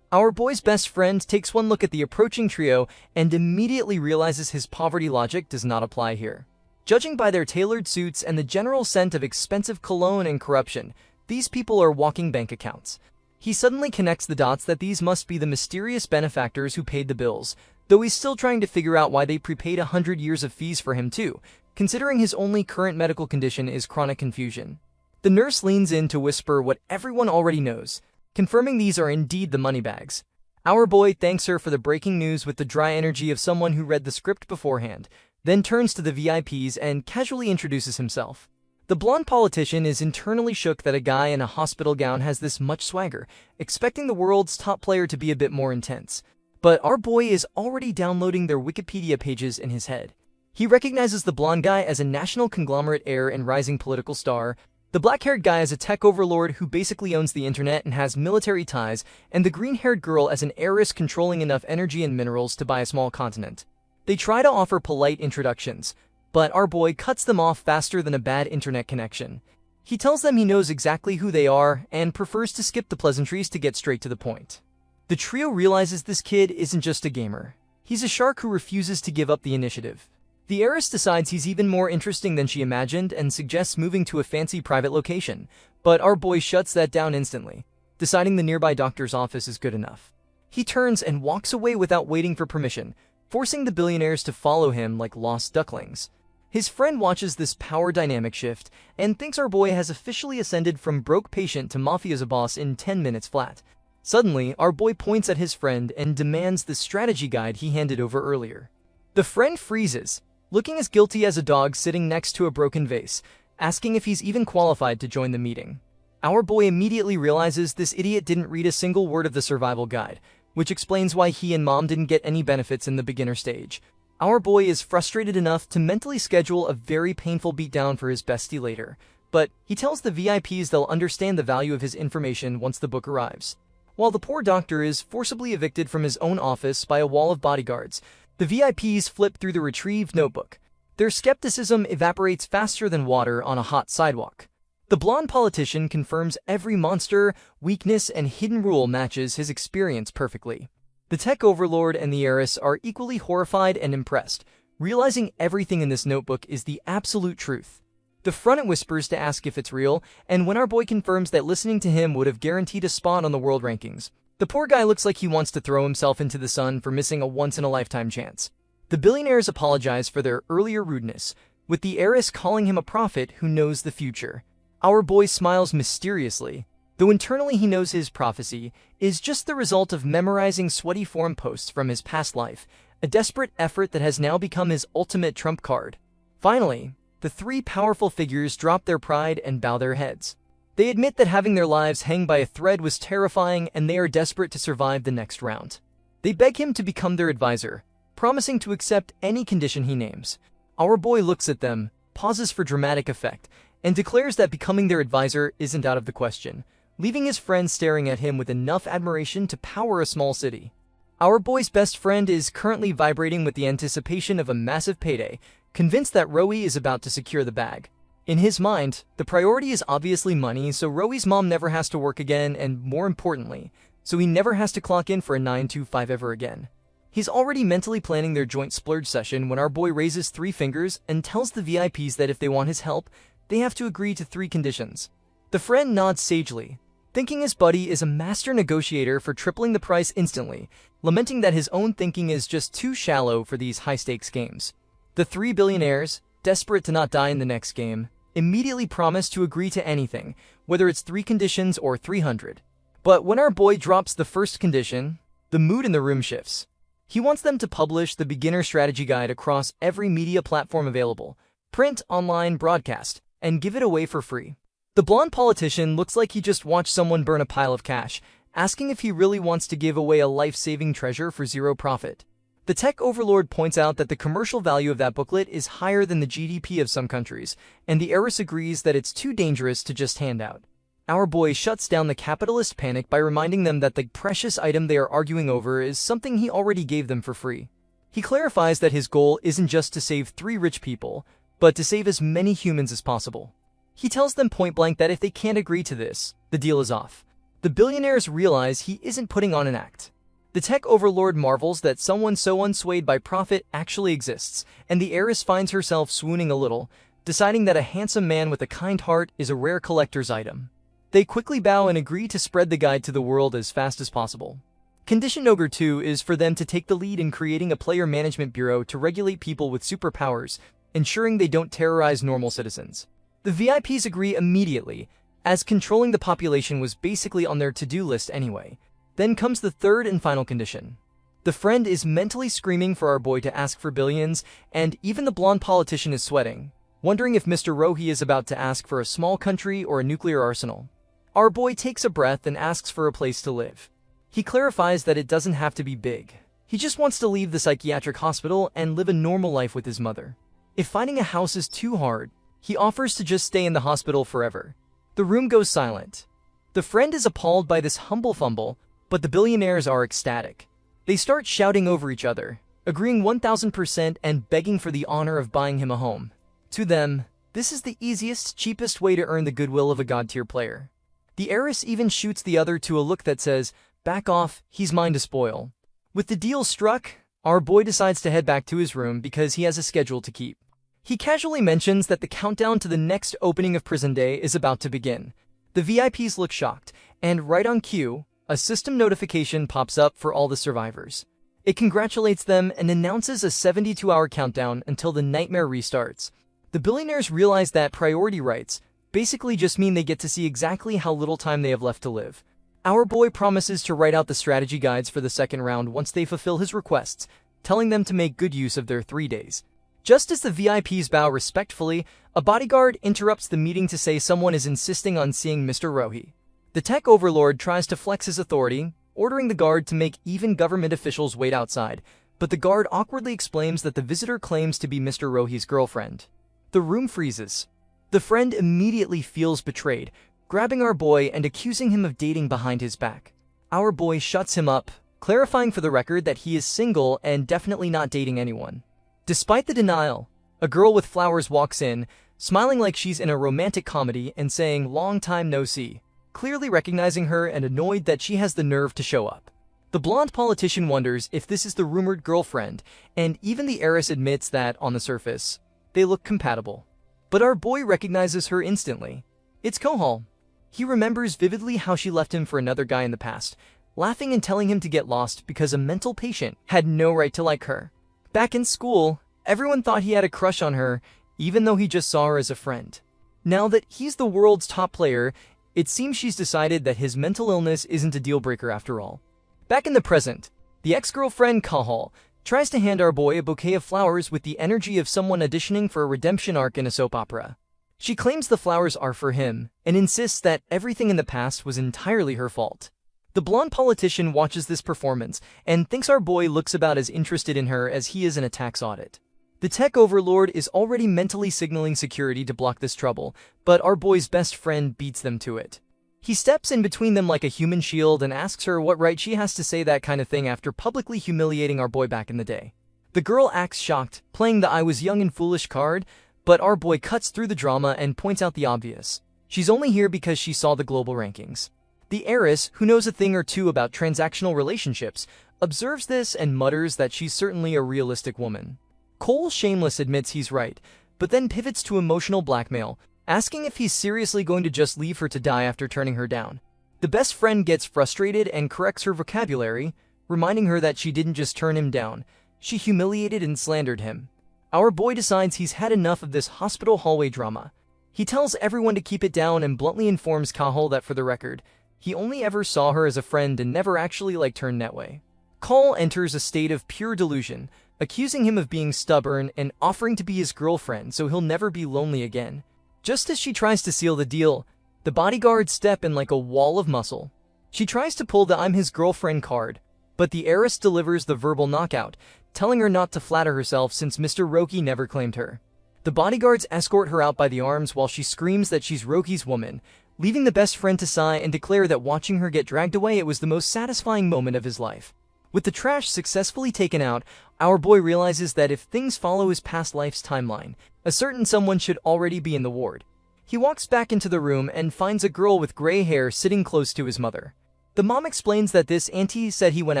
Our boy's best friend takes one look at the approaching trio and immediately realizes his poverty logic does not apply here. Judging by their tailored suits and the general scent of expensive cologne and corruption, these people are walking bank accounts. He suddenly connects the dots that these must be the mysterious benefactors who paid the bills, though he's still trying to figure out why they prepaid 100 years of fees for him too, considering his only current medical condition is chronic confusion. The nurse leans in to whisper what everyone already knows, confirming these are indeed the moneybags. Our boy thanks her for the breaking news with the dry energy of someone who read the script beforehand, then turns to the VIPs and casually introduces himself. The blonde politician is internally shook that a guy in a hospital gown has this much swagger, expecting the world's top player to be a bit more intense. But our boy is already downloading their Wikipedia pages in his head. He recognizes the blonde guy as a national conglomerate heir and rising political star, the black-haired guy as a tech overlord who basically owns the internet and has military ties, and the green-haired girl as an heiress controlling enough energy and minerals to buy a small continent. They try to offer polite introductions, but our boy cuts them off faster than a bad internet connection. He tells them he knows exactly who they are and prefers to skip the pleasantries to get straight to the point. The trio realizes this kid isn't just a gamer. He's a shark who refuses to give up the initiative. The heiress decides he's even more interesting than she imagined and suggests moving to a fancy private location, but our boy shuts that down instantly, deciding the nearby doctor's office is good enough. He turns and walks away without waiting for permission, forcing the billionaires to follow him like lost ducklings. His friend watches this power dynamic shift and thinks our boy has officially ascended from broke patient to mafia's boss in 10 minutes flat. Suddenly, our boy points at his friend and demands the strategy guide he handed over earlier. The friend freezes, looking as guilty as a dog sitting next to a broken vase, asking if he's even qualified to join the meeting. Our boy immediately realizes this idiot didn't read a single word of the survival guide, which explains why he and mom didn't get any benefits in the beginner stage. Our boy is frustrated enough to mentally schedule a very painful beatdown for his bestie later, but he tells the VIPs they'll understand the value of his information once the book arrives. While the poor doctor is forcibly evicted from his own office by a wall of bodyguards, the VIPs flip through the retrieved notebook. Their skepticism evaporates faster than water on a hot sidewalk. The blonde politician confirms every monster, weakness, and hidden rule matches his experience perfectly. The tech overlord and the heiress are equally horrified and impressed, realizing everything in this notebook is the absolute truth. The front whispers to ask if it's real, and when our boy confirms that listening to him would have guaranteed a spot on the world rankings, the poor guy looks like he wants to throw himself into the sun for missing a once-in-a-lifetime chance. The billionaires apologize for their earlier rudeness, with the heiress calling him a prophet who knows the future. Our boy smiles mysteriously, though internally he knows his prophecy is just the result of memorizing sweaty forum posts from his past life, a desperate effort that has now become his ultimate trump card. Finally, the three powerful figures drop their pride and bow their heads. They admit that having their lives hang by a thread was terrifying and they are desperate to survive the next round. They beg him to become their advisor, promising to accept any condition he names. Our boy looks at them, pauses for dramatic effect, and declares that becoming their advisor isn't out of the question, leaving his friend staring at him with enough admiration to power a small city. Our boy's best friend is currently vibrating with the anticipation of a massive payday, convinced that Rowie is about to secure the bag. In his mind, the priority is obviously money, so Rowie's mom never has to work again, and more importantly, so he never has to clock in for a 9 to 5 ever again. He's already mentally planning their joint splurge session when our boy raises 3 fingers and tells the VIPs that if they want his help, they have to agree to 3 conditions. The friend nods sagely, thinking his buddy is a master negotiator for tripling the price instantly, lamenting that his own thinking is just too shallow for these high-stakes games. The 3 billionaires, desperate to not die in the next game, immediately promise to agree to anything, whether it's 3 conditions or 300. But when our boy drops the first condition, the mood in the room shifts. He wants them to publish the beginner strategy guide across every media platform available, print, online, broadcast, and give it away for free. The blonde politician looks like he just watched someone burn a pile of cash, asking if he really wants to give away a life-saving treasure for zero profit. The tech overlord points out that the commercial value of that booklet is higher than the GDP of some countries, and the heiress agrees that it's too dangerous to just hand out. Our boy shuts down the capitalist panic by reminding them that the precious item they are arguing over is something he already gave them for free. He clarifies that his goal isn't just to save 3 rich people, but to save as many humans as possible. He tells them point blank that if they can't agree to this, the deal is off. The billionaires realize he isn't putting on an act. The tech overlord marvels that someone so unswayed by profit actually exists, and the heiress finds herself swooning a little, deciding that a handsome man with a kind heart is a rare collector's item. They quickly bow and agree to spread the guide to the world as fast as possible. Condition Number 2 is for them to take the lead in creating a player management bureau to regulate people with superpowers, ensuring they don't terrorize normal citizens. The VIPs agree immediately, as controlling the population was basically on their to-do list anyway. Then comes the third and final condition. The friend is mentally screaming for our boy to ask for billions, and even the blonde politician is sweating, wondering if Mr. Rohi is about to ask for a small country or a nuclear arsenal. Our boy takes a breath and asks for a place to live. He clarifies that it doesn't have to be big. He just wants to leave the psychiatric hospital and live a normal life with his mother. If finding a house is too hard, he offers to just stay in the hospital forever. The room goes silent. The friend is appalled by this humble fumble, but the billionaires are ecstatic. They start shouting over each other, agreeing 1000% and begging for the honor of buying him a home. To them, this is the easiest, cheapest way to earn the goodwill of a god-tier player. The heiress even shoots the other to a look that says, "Back off, he's mine to spoil." With the deal struck, our boy decides to head back to his room because he has a schedule to keep. He casually mentions that the countdown to the next opening of Prison Day is about to begin. The VIPs look shocked, and right on cue, a system notification pops up for all the survivors. It congratulates them and announces a 72-hour countdown until the nightmare restarts. The billionaires realize that priority rights basically just mean they get to see exactly how little time they have left to live. Our boy promises to write out the strategy guides for the second round once they fulfill his requests, telling them to make good use of their 3 days. Just as the VIPs bow respectfully, a bodyguard interrupts the meeting to say someone is insisting on seeing Mr. Rohi. The tech overlord tries to flex his authority, ordering the guard to make even government officials wait outside, but the guard awkwardly explains that the visitor claims to be Mr. Rohi's girlfriend. The room freezes. The friend immediately feels betrayed, grabbing our boy and accusing him of dating behind his back. Our boy shuts him up, clarifying for the record that he is single and definitely not dating anyone. Despite the denial, a girl with flowers walks in, smiling like she's in a romantic comedy and saying, "Long time no see," clearly recognizing her and annoyed that she has the nerve to show up. The blonde politician wonders if this is the rumored girlfriend, and even the heiress admits that, on the surface, they look compatible. But our boy recognizes her instantly. It's Kohal. He remembers vividly how she left him for another guy in the past, laughing and telling him to get lost because a mental patient had no right to like her. Back in school, everyone thought he had a crush on her, even though he just saw her as a friend. Now that he's the world's top player, it seems she's decided that his mental illness isn't a deal-breaker after all. Back in the present, the ex-girlfriend Kahal tries to hand our boy a bouquet of flowers with the energy of someone auditioning for a redemption arc in a soap opera. She claims the flowers are for him, and insists that everything in the past was entirely her fault. The blonde politician watches this performance and thinks our boy looks about as interested in her as he is in a tax audit. The tech overlord is already mentally signaling security to block this trouble, but our boy's best friend beats them to it. He steps in between them like a human shield and asks her what right she has to say that kind of thing after publicly humiliating our boy back in the day. The girl acts shocked, playing the "I was young and foolish" card, but our boy cuts through the drama and points out the obvious. She's only here because she saw the global rankings. The heiress, who knows a thing or two about transactional relationships, observes this and mutters that she's certainly a realistic woman. Cole, shameless, admits he's right, but then pivots to emotional blackmail, asking if he's seriously going to just leave her to die after turning her down. The best friend gets frustrated and corrects her vocabulary, reminding her that she didn't just turn him down, she humiliated and slandered him. Our boy decides he's had enough of this hospital hallway drama. He tells everyone to keep it down and bluntly informs Kahal that, for the record, he only ever saw her as a friend and never actually liked her in that way. Cole enters a state of pure delusion, accusing him of being stubborn and offering to be his girlfriend so he'll never be lonely again. Just as she tries to seal the deal, the bodyguards step in like a wall of muscle. She tries to pull the "I'm his girlfriend" card, but the heiress delivers the verbal knockout, telling her not to flatter herself since Mr. Roki never claimed her. The bodyguards escort her out by the arms while she screams that she's Roki's woman, leaving the best friend to sigh and declare that watching her get dragged away it was the most satisfying moment of his life. With the trash successfully taken out, our boy realizes that if things follow his past life's timeline, a certain someone should already be in the ward. He walks back into the room and finds a girl with gray hair sitting close to his mother. The mom explains that this auntie said he went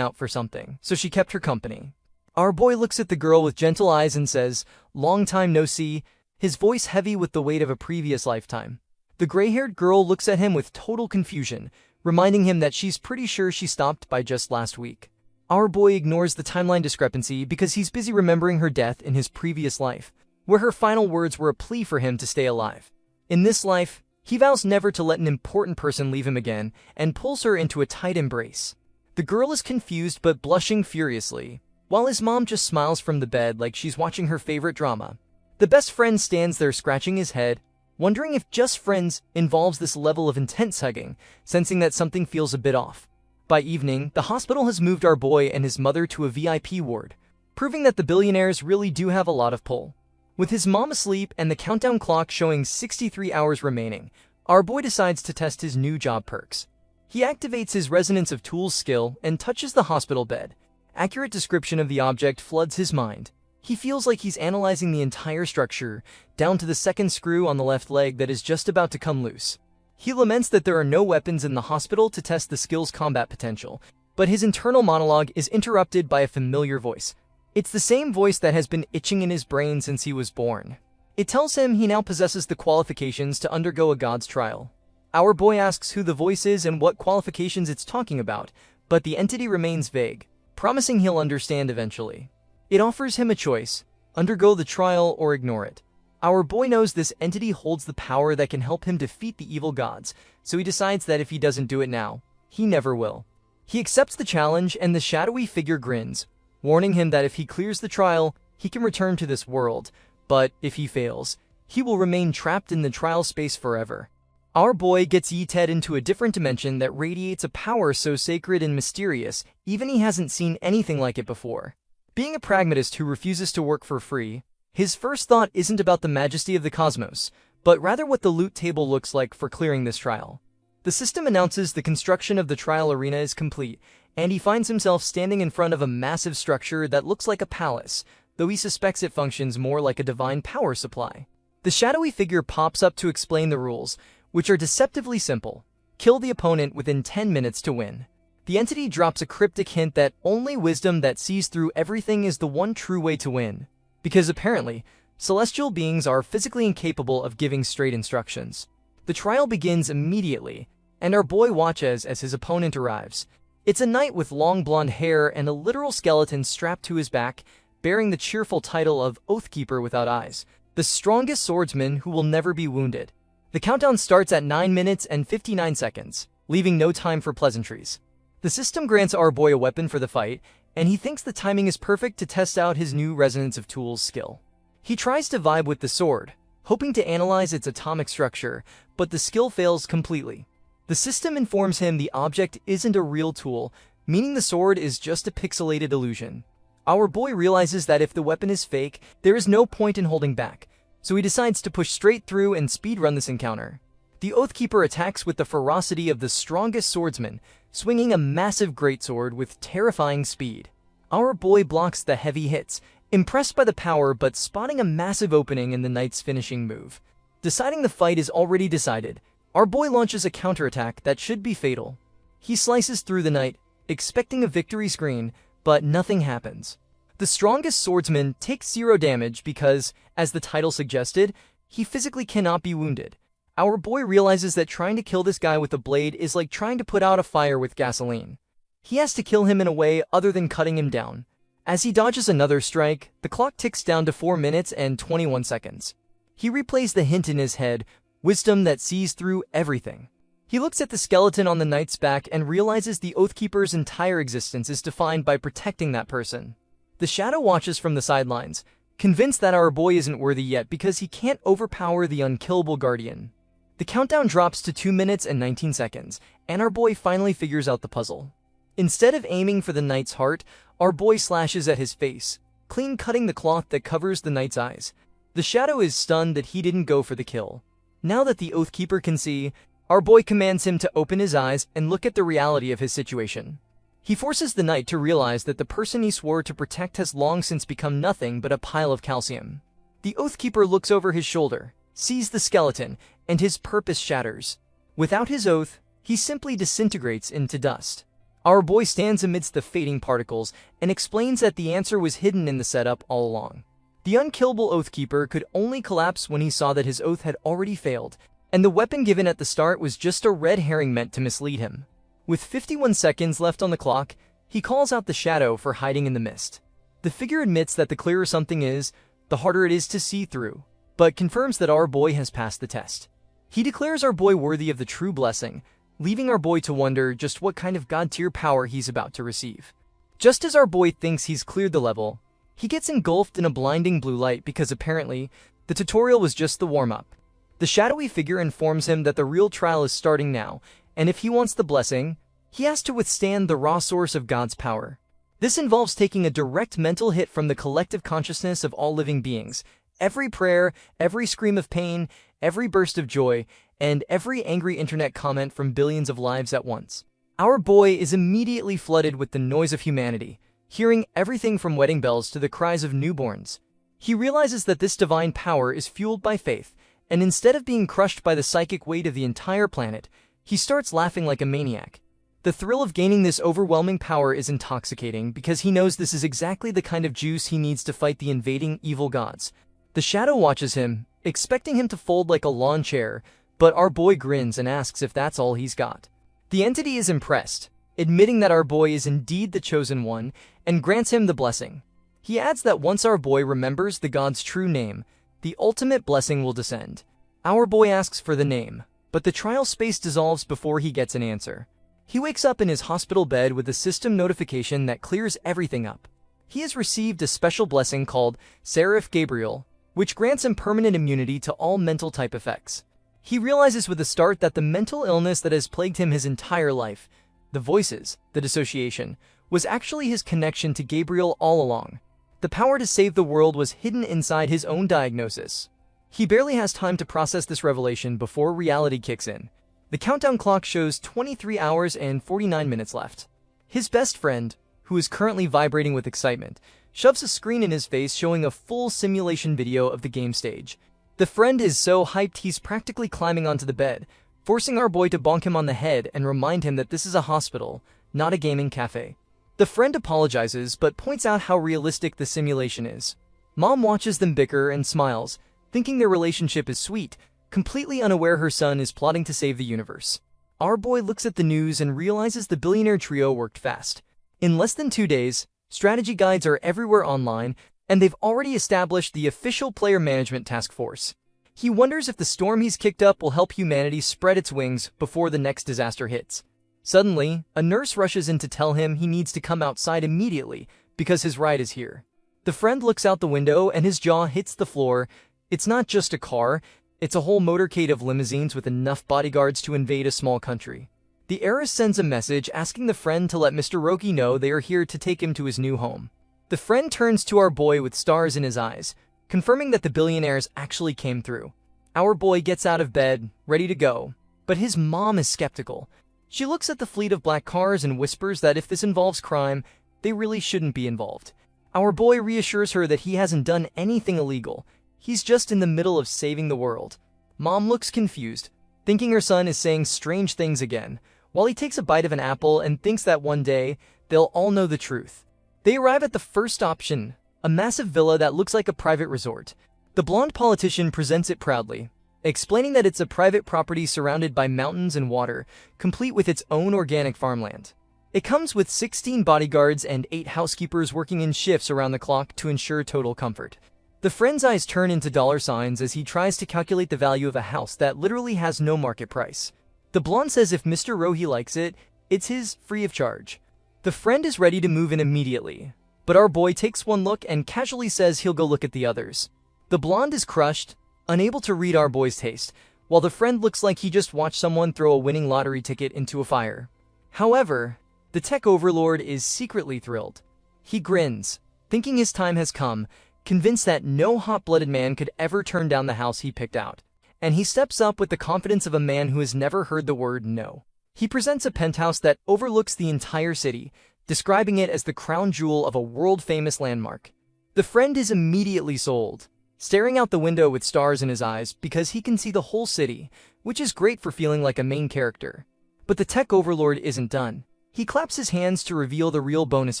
out for something, so she kept her company. Our boy looks at the girl with gentle eyes and says, "Long time no see," his voice heavy with the weight of a previous lifetime. The gray-haired girl looks at him with total confusion, reminding him that she's pretty sure she stopped by just last week. Our boy ignores the timeline discrepancy because he's busy remembering her death in his previous life, where her final words were a plea for him to stay alive. In this life, he vows never to let an important person leave him again and pulls her into a tight embrace. The girl is confused but blushing furiously, while his mom just smiles from the bed like she's watching her favorite drama. The best friend stands there scratching his head, wondering if just friends involves this level of intense hugging, sensing that something feels a bit off. By evening, the hospital has moved our boy and his mother to a VIP ward, proving that the billionaires really do have a lot of pull. With his mom asleep and the countdown clock showing 63 hours remaining, our boy decides to test his new job perks. He activates his Resonance of Tools skill and touches the hospital bed. Accurate description of the object floods his mind. He feels like he's analyzing the entire structure, down to the second screw on the left leg that is just about to come loose. He laments that there are no weapons in the hospital to test the skill's combat potential, but his internal monologue is interrupted by a familiar voice. It's the same voice that has been itching in his brain since he was born. It tells him he now possesses the qualifications to undergo a god's trial. Our boy asks who the voice is and what qualifications it's talking about, but the entity remains vague, promising he'll understand eventually. It offers him a choice: undergo the trial or ignore it. Our boy knows this entity holds the power that can help him defeat the evil gods, so he decides that if he doesn't do it now, he never will. He accepts the challenge, and the shadowy figure grins, warning him that if he clears the trial, he can return to this world, but if he fails, he will remain trapped in the trial space forever. Our boy gets yeeted into a different dimension that radiates a power so sacred and mysterious, even he hasn't seen anything like it before. Being a pragmatist who refuses to work for free, his first thought isn't about the majesty of the cosmos, but rather what the loot table looks like for clearing this trial. The system announces the construction of the trial arena is complete, and he finds himself standing in front of a massive structure that looks like a palace, though he suspects it functions more like a divine power supply. The shadowy figure pops up to explain the rules, which are deceptively simple. Kill the opponent within 10 minutes to win. The entity drops a cryptic hint that only wisdom that sees through everything is the one true way to win, because apparently, celestial beings are physically incapable of giving straight instructions. The trial begins immediately, and our boy watches as his opponent arrives. It's a knight with long blonde hair and a literal skeleton strapped to his back, bearing the cheerful title of Oathkeeper without eyes, the strongest swordsman who will never be wounded. The countdown starts at 9 minutes and 59 seconds, leaving no time for pleasantries. The system grants our boy a weapon for the fight, and he thinks the timing is perfect to test out his new Resonance of Tools skill. He tries to vibe with the sword, hoping to analyze its atomic structure, but the skill fails completely. The system informs him the object isn't a real tool, meaning the sword is just a pixelated illusion. Our boy realizes that if the weapon is fake, there is no point in holding back, so he decides to push straight through and speedrun this encounter. The Oathkeeper attacks with the ferocity of the strongest swordsman, swinging a massive greatsword with terrifying speed. Our boy blocks the heavy hits, impressed by the power but spotting a massive opening in the knight's finishing move. Deciding the fight is already decided, our boy launches a counterattack that should be fatal. He slices through the knight, expecting a victory screen, but nothing happens. The strongest swordsman takes 0 damage because, as the title suggested, he physically cannot be wounded. Our boy realizes that trying to kill this guy with a blade is like trying to put out a fire with gasoline. He has to kill him in a way other than cutting him down. As he dodges another strike, the clock ticks down to 4 minutes and 21 seconds. He replays the hint in his head, wisdom that sees through everything. He looks at the skeleton on the knight's back and realizes the Oathkeeper's entire existence is defined by protecting that person. The shadow watches from the sidelines, convinced that our boy isn't worthy yet because he can't overpower the unkillable guardian. The countdown drops to 2 minutes and 19 seconds, and our boy finally figures out the puzzle. Instead of aiming for the knight's heart, our boy slashes at his face, clean cutting the cloth that covers the knight's eyes. The shadow is stunned that he didn't go for the kill. Now that the Oathkeeper can see, our boy commands him to open his eyes and look at the reality of his situation. He forces the knight to realize that the person he swore to protect has long since become nothing but a pile of calcium. The Oathkeeper looks over his shoulder, sees the skeleton, and his purpose shatters. Without his oath, he simply disintegrates into dust. Our boy stands amidst the fading particles and explains that the answer was hidden in the setup all along. The unkillable Oathkeeper could only collapse when he saw that his oath had already failed, and the weapon given at the start was just a red herring meant to mislead him. With 51 seconds left on the clock, he calls out the shadow for hiding in the mist. The figure admits that the clearer something is, the harder it is to see through, but confirms that our boy has passed the test. He declares our boy worthy of the true blessing, leaving our boy to wonder just what kind of god-tier power he's about to receive. Just as our boy thinks he's cleared the level, he gets engulfed in a blinding blue light because apparently, the tutorial was just the warm-up. The shadowy figure informs him that the real trial is starting now, and if he wants the blessing, he has to withstand the raw source of God's power. This involves taking a direct mental hit from the collective consciousness of all living beings, Every prayer, every scream of pain, every burst of joy, and every angry internet comment from billions of lives at once. Our boy is immediately flooded with the noise of humanity, hearing everything from wedding bells to the cries of newborns. He realizes that this divine power is fueled by faith, and instead of being crushed by the psychic weight of the entire planet, he starts laughing like a maniac. The thrill of gaining this overwhelming power is intoxicating because he knows this is exactly the kind of juice he needs to fight the invading evil gods. The shadow watches him, expecting him to fold like a lawn chair, but our boy grins and asks if that's all he's got. The entity is impressed, admitting that our boy is indeed the chosen one, and grants him the blessing. He adds that once our boy remembers the god's true name, the ultimate blessing will descend. Our boy asks for the name, but the trial space dissolves before he gets an answer. He wakes up in his hospital bed with a system notification that clears everything up. He has received a special blessing called Seraph Gabriel, which grants him permanent immunity to all mental type effects. He realizes with a start that the mental illness that has plagued him his entire life, the voices, the dissociation, was actually his connection to Gabriel all along. The power to save the world was hidden inside his own diagnosis. He barely has time to process this revelation before reality kicks in. The countdown clock shows 23 hours and 49 minutes left. His best friend, who is currently vibrating with excitement, shoves a screen in his face showing a full simulation video of the game stage. The friend is so hyped he's practically climbing onto the bed, forcing our boy to bonk him on the head and remind him that this is a hospital, not a gaming cafe. The friend apologizes but points out how realistic the simulation is. Mom watches them bicker and smiles, thinking their relationship is sweet, completely unaware her son is plotting to save the universe. Our boy looks at the news and realizes the billionaire trio worked fast. In less than 2 days, strategy guides are everywhere online, and they've already established the official player management task force. He wonders if the storm he's kicked up will help humanity spread its wings before the next disaster hits. Suddenly, a nurse rushes in to tell him he needs to come outside immediately because his ride is here. The friend looks out the window and his jaw hits the floor. It's not just a car, it's a whole motorcade of limousines with enough bodyguards to invade a small country. The heiress sends a message asking the friend to let Mr. Roki know they are here to take him to his new home. The friend turns to our boy with stars in his eyes, confirming that the billionaires actually came through. Our boy gets out of bed, ready to go, but his mom is skeptical. She looks at the fleet of black cars and whispers that if this involves crime, they really shouldn't be involved. Our boy reassures her that he hasn't done anything illegal. He's just in the middle of saving the world. Mom looks confused, thinking her son is saying strange things again, while he takes a bite of an apple and thinks that one day, they'll all know the truth. They arrive at the first option, a massive villa that looks like a private resort. The blonde politician presents it proudly, explaining that it's a private property surrounded by mountains and water, complete with its own organic farmland. It comes with 16 bodyguards and 8 housekeepers working in shifts around the clock to ensure total comfort. The friend's eyes turn into dollar signs as he tries to calculate the value of a house that literally has no market price. The blonde says if Mr. Rohi likes it, it's his, free of charge. The friend is ready to move in immediately, but our boy takes one look and casually says he'll go look at the others. The blonde is crushed, unable to read our boy's taste, while the friend looks like he just watched someone throw a winning lottery ticket into a fire. However, the tech overlord is secretly thrilled. He grins, thinking his time has come, convinced that no hot-blooded man could ever turn down the house he picked out. And he steps up with the confidence of a man who has never heard the word no. He presents a penthouse that overlooks the entire city, describing it as the crown jewel of a world-famous landmark. The friend is immediately sold, staring out the window with stars in his eyes because he can see the whole city, which is great for feeling like a main character. But the tech overlord isn't done. He claps his hands to reveal the real bonus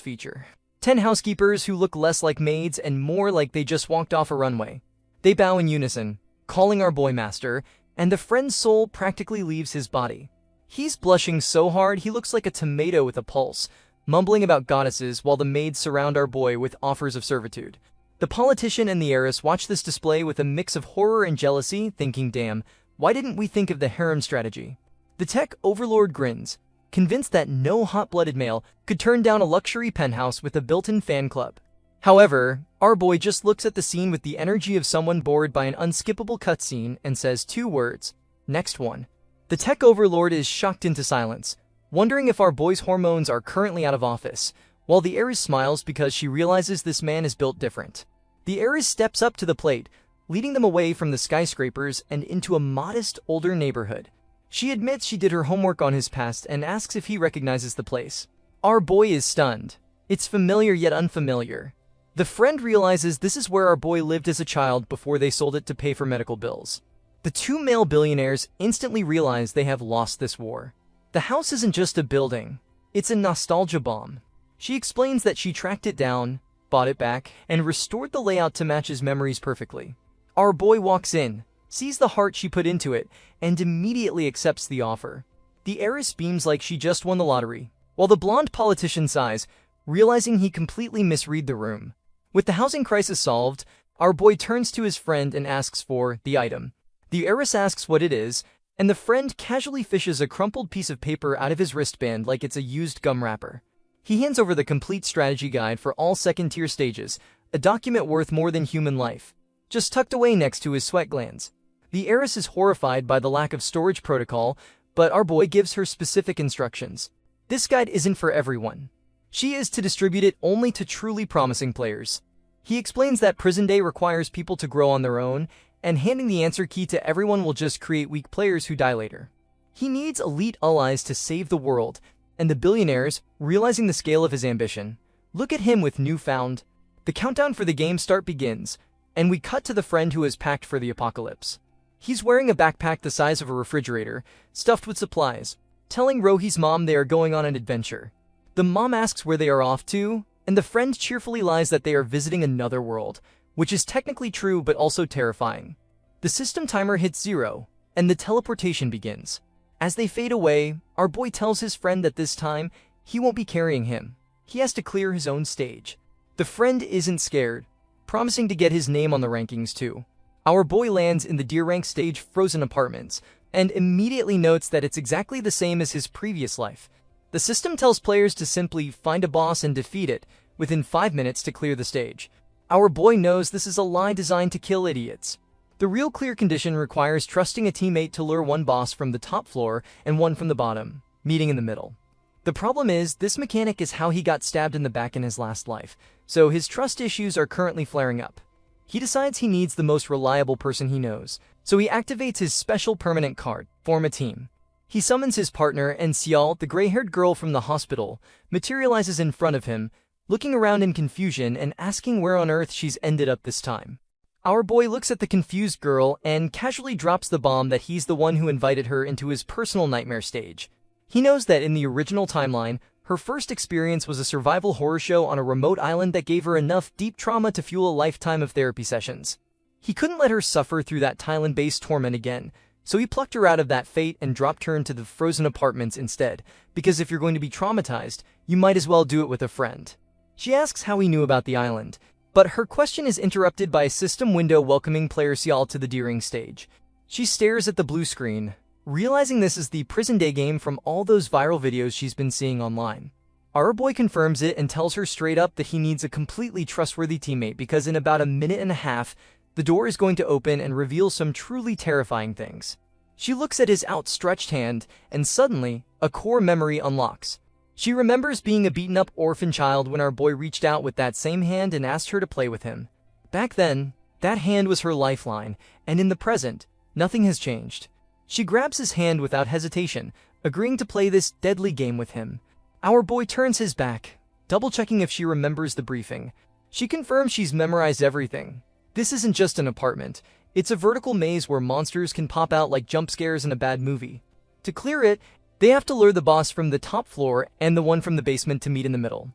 feature. 10 housekeepers who look less like maids and more like they just walked off a runway. They bow in unison, calling our boy master, and the friend's soul practically leaves his body. He's blushing so hard he looks like a tomato with a pulse, mumbling about goddesses while the maids surround our boy with offers of servitude. The politician and the heiress watch this display with a mix of horror and jealousy, thinking, damn, why didn't we think of the harem strategy? The tech overlord grins, convinced that no hot-blooded male could turn down a luxury penthouse with a built-in fan club. However, our boy just looks at the scene with the energy of someone bored by an unskippable cutscene and says 2 words, next one. The tech overlord is shocked into silence, wondering if our boy's hormones are currently out of office, while the heiress smiles because she realizes this man is built different. The heiress steps up to the plate, leading them away from the skyscrapers and into a modest, older neighborhood. She admits she did her homework on his past and asks if he recognizes the place. Our boy is stunned. It's familiar yet unfamiliar. The friend realizes this is where our boy lived as a child before they sold it to pay for medical bills. The two male billionaires instantly realize they have lost this war. The house isn't just a building, it's a nostalgia bomb. She explains that she tracked it down, bought it back, and restored the layout to match his memories perfectly. Our boy walks in, sees the heart she put into it, and immediately accepts the offer. The heiress beams like she just won the lottery, while the blonde politician sighs, realizing he completely misread the room. With the housing crisis solved, our boy turns to his friend and asks for the item. The heiress asks what it is, and the friend casually fishes a crumpled piece of paper out of his wristband like it's a used gum wrapper. He hands over the complete strategy guide for all second-tier stages, a document worth more than human life, just tucked away next to his sweat glands. The heiress is horrified by the lack of storage protocol, but our boy gives her specific instructions. This guide isn't for everyone. She is to distribute it only to truly promising players. He explains that Prison Day requires people to grow on their own, and handing the answer key to everyone will just create weak players who die later. He needs elite allies to save the world, and the billionaires, realizing the scale of his ambition, look at him with newfound. The countdown for the game start begins, and we cut to the friend who has packed for the apocalypse. He's wearing a backpack the size of a refrigerator, stuffed with supplies, telling Rohi's mom they are going on an adventure. The mom asks where they are off to, and the friend cheerfully lies that they are visiting another world, which is technically true but also terrifying. The system timer hits 0, and the teleportation begins. As they fade away, our boy tells his friend that this time, he won't be carrying him. He has to clear his own stage. The friend isn't scared, promising to get his name on the rankings too. Our boy lands in the Deer Rank stage Frozen Apartments, and immediately notes that it's exactly the same as his previous life. The system tells players to simply find a boss and defeat it within 5 minutes to clear the stage. Our boy knows this is a lie designed to kill idiots. The real clear condition requires trusting a teammate to lure one boss from the top floor and one from the bottom, meeting in the middle. The problem is, this mechanic is how he got stabbed in the back in his last life, so his trust issues are currently flaring up. He decides he needs the most reliable person he knows, so he activates his special permanent card, Form a Team. He summons his partner, and Xiao, the gray-haired girl from the hospital, materializes in front of him, looking around in confusion and asking where on earth she's ended up this time. Our boy looks at the confused girl and casually drops the bomb that he's the one who invited her into his personal nightmare stage. He knows that in the original timeline, her first experience was a survival horror show on a remote island that gave her enough deep trauma to fuel a lifetime of therapy sessions. He couldn't let her suffer through that Thailand-based torment again, so he plucked her out of that fate and dropped her into the Frozen Apartments instead, because if you're going to be traumatized, you might as well do it with a friend. She asks how he knew about the island, but her question is interrupted by a system window welcoming player Xiao to the Deering stage. She stares at the blue screen, realizing this is the Prison Day game from all those viral videos she's been seeing online. Our boy confirms it and tells her straight up that he needs a completely trustworthy teammate because in about a minute and a half, the door is going to open and reveal some truly terrifying things. She looks at his outstretched hand, and suddenly, a core memory unlocks. She remembers being a beaten-up orphan child when our boy reached out with that same hand and asked her to play with him. Back then, that hand was her lifeline, and in the present, nothing has changed. She grabs his hand without hesitation, agreeing to play this deadly game with him. Our boy turns his back, double-checking if she remembers the briefing. She confirms she's memorized everything. This isn't just an apartment. It's a vertical maze where monsters can pop out like jump scares in a bad movie. To clear it, they have to lure the boss from the top floor and the one from the basement to meet in the middle.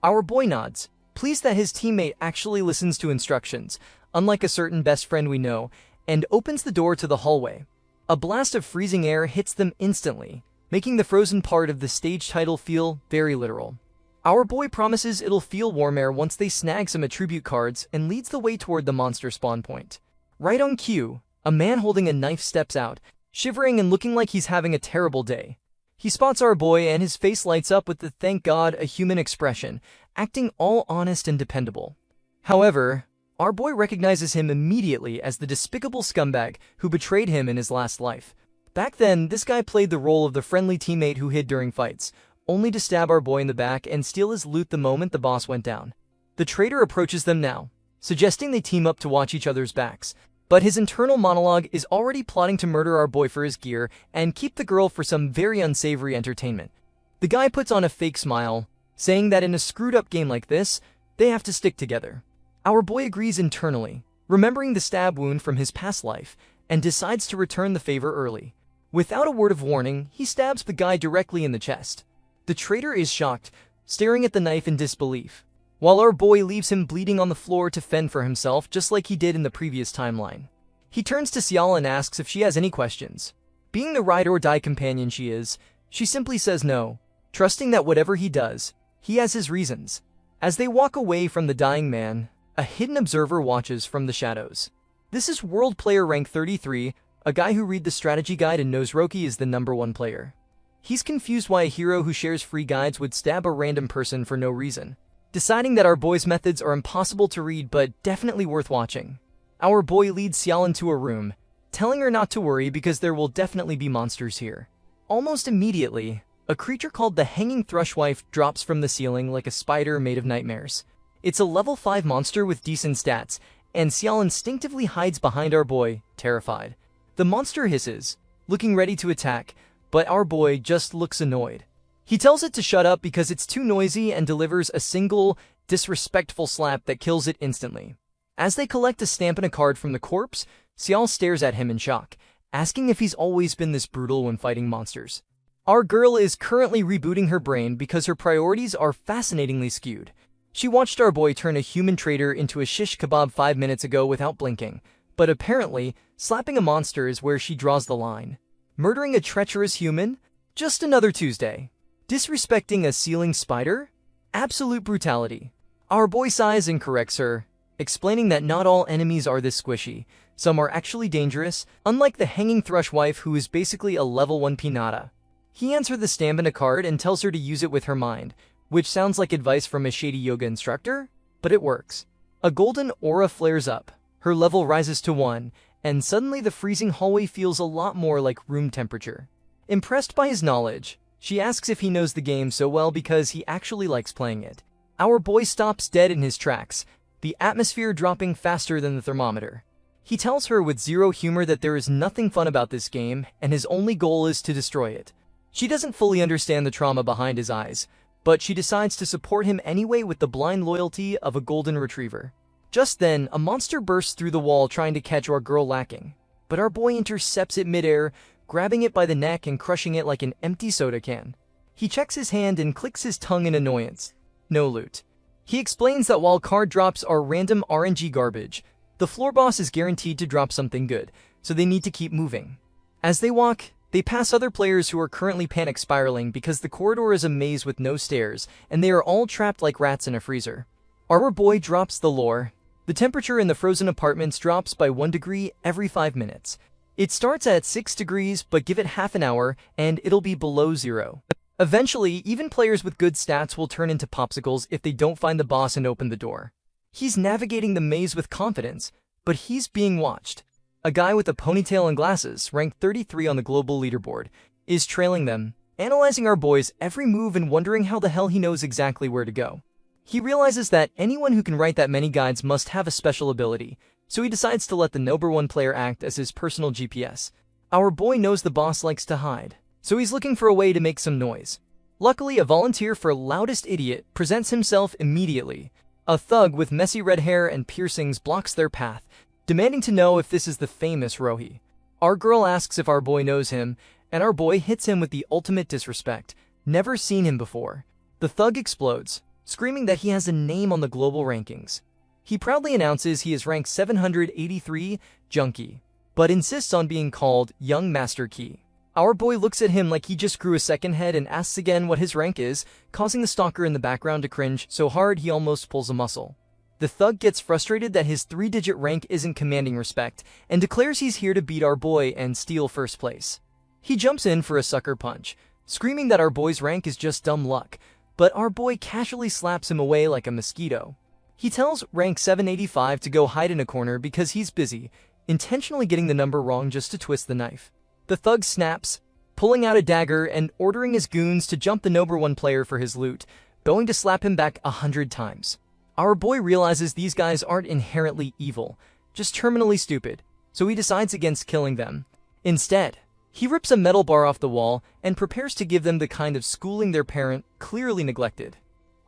Our boy nods, pleased that his teammate actually listens to instructions, unlike a certain best friend we know, and opens the door to the hallway. A blast of freezing air hits them instantly, making the frozen part of the stage title feel very literal. Our boy promises it'll feel warm air once they snag some attribute cards and leads the way toward the monster spawn point. Right on cue, a man holding a knife steps out, shivering and looking like he's having a terrible day. He spots our boy and his face lights up with the thank God a human expression, acting all honest and dependable. However, our boy recognizes him immediately as the despicable scumbag who betrayed him in his last life. Back then, this guy played the role of the friendly teammate who hid during fights, only to stab our boy in the back and steal his loot the moment the boss went down. The traitor approaches them now, suggesting they team up to watch each other's backs. But his internal monologue is already plotting to murder our boy for his gear and keep the girl for some very unsavory entertainment. The guy puts on a fake smile, saying that in a screwed-up game like this, they have to stick together. Our boy agrees internally, remembering the stab wound from his past life, and decides to return the favor early. Without a word of warning, he stabs the guy directly in the chest. The traitor is shocked, staring at the knife in disbelief, while our boy leaves him bleeding on the floor to fend for himself just like he did in the previous timeline. He turns to Cial and asks if she has any questions. Being the ride-or-die companion she is, she simply says no, trusting that whatever he does, he has his reasons. As they walk away from the dying man, a hidden observer watches from the shadows. This is World Player Rank 33, a guy who read the strategy guide and knows Roki is the #1 player. He's confused why a hero who shares free guides would stab a random person for no reason, deciding that our boy's methods are impossible to read but definitely worth watching. Our boy leads Cial into a room, telling her not to worry because there will definitely be monsters here. Almost immediately, a creature called the Hanging Thrushwife drops from the ceiling like a spider made of nightmares. It's a level 5 monster with decent stats, and Cial instinctively hides behind our boy, terrified. The monster hisses, looking ready to attack, but our boy just looks annoyed. He tells it to shut up because it's too noisy and delivers a single, disrespectful slap that kills it instantly. As they collect a stamp and a card from the corpse, Cial stares at him in shock, asking if he's always been this brutal when fighting monsters. Our girl is currently rebooting her brain because her priorities are fascinatingly skewed. She watched our boy turn a human traitor into a shish kebab 5 minutes ago without blinking, but apparently, slapping a monster is where she draws the line. Murdering a treacherous human? Just another Tuesday. Disrespecting a ceiling spider? Absolute brutality. Our boy sighs and corrects her, explaining that not all enemies are this squishy. Some are actually dangerous, unlike the Hanging Thrushwife who is basically a level 1 pinata. He hands her the stamp and a card and tells her to use it with her mind, which sounds like advice from a shady yoga instructor, but it works. A golden aura flares up, her level rises to 1, and suddenly the freezing hallway feels a lot more like room temperature. Impressed by his knowledge, she asks if he knows the game so well because he actually likes playing it. Our boy stops dead in his tracks, the atmosphere dropping faster than the thermometer. He tells her with zero humor that there is nothing fun about this game and his only goal is to destroy it. She doesn't fully understand the trauma behind his eyes, but she decides to support him anyway with the blind loyalty of a golden retriever. Just then, a monster bursts through the wall trying to catch our girl lacking, but our boy intercepts it midair, grabbing it by the neck and crushing it like an empty soda can. He checks his hand and clicks his tongue in annoyance. No loot. He explains that while card drops are random RNG garbage, the floor boss is guaranteed to drop something good, so they need to keep moving. As they walk, they pass other players who are currently panic spiraling because the corridor is a maze with no stairs, and they are all trapped like rats in a freezer. Our boy drops the lore. The temperature in the frozen apartments drops by 1 degree every 5 minutes. It starts at 6 degrees, but give it half an hour, and it'll be below 0. Eventually, even players with good stats will turn into popsicles if they don't find the boss and open the door. He's navigating the maze with confidence, but he's being watched. A guy with a ponytail and glasses, ranked 33 on the global leaderboard, is trailing them, analyzing our boy's every move and wondering how the hell he knows exactly where to go. He realizes that anyone who can write that many guides must have a special ability, so he decides to let the #1 player act as his personal GPS. Our boy knows the boss likes to hide, so he's looking for a way to make some noise. Luckily, a volunteer for Loudest Idiot presents himself immediately. A thug with messy red hair and piercings blocks their path, demanding to know if this is the famous Rohi. Our girl asks if our boy knows him, and our boy hits him with the ultimate disrespect. Never seen him before. The thug explodes, screaming that he has a name on the global rankings. He proudly announces he is ranked 783, Junkie, but insists on being called Young Master Key. Our boy looks at him like he just grew a second head and asks again what his rank is, causing the stalker in the background to cringe so hard he almost pulls a muscle. The thug gets frustrated that his 3-digit rank isn't commanding respect, and declares he's here to beat our boy and steal first place. He jumps in for a sucker punch, screaming that our boy's rank is just dumb luck, but our boy casually slaps him away like a mosquito. He tells rank 785 to go hide in a corner because he's busy, intentionally getting the number wrong just to twist the knife. The thug snaps, pulling out a dagger and ordering his goons to jump the #1 player for his loot, going to slap him back 100 times. Our boy realizes these guys aren't inherently evil, just terminally stupid. so he decides against killing them. Instead, he rips a metal bar off the wall and prepares to give them the kind of schooling their parent clearly neglected.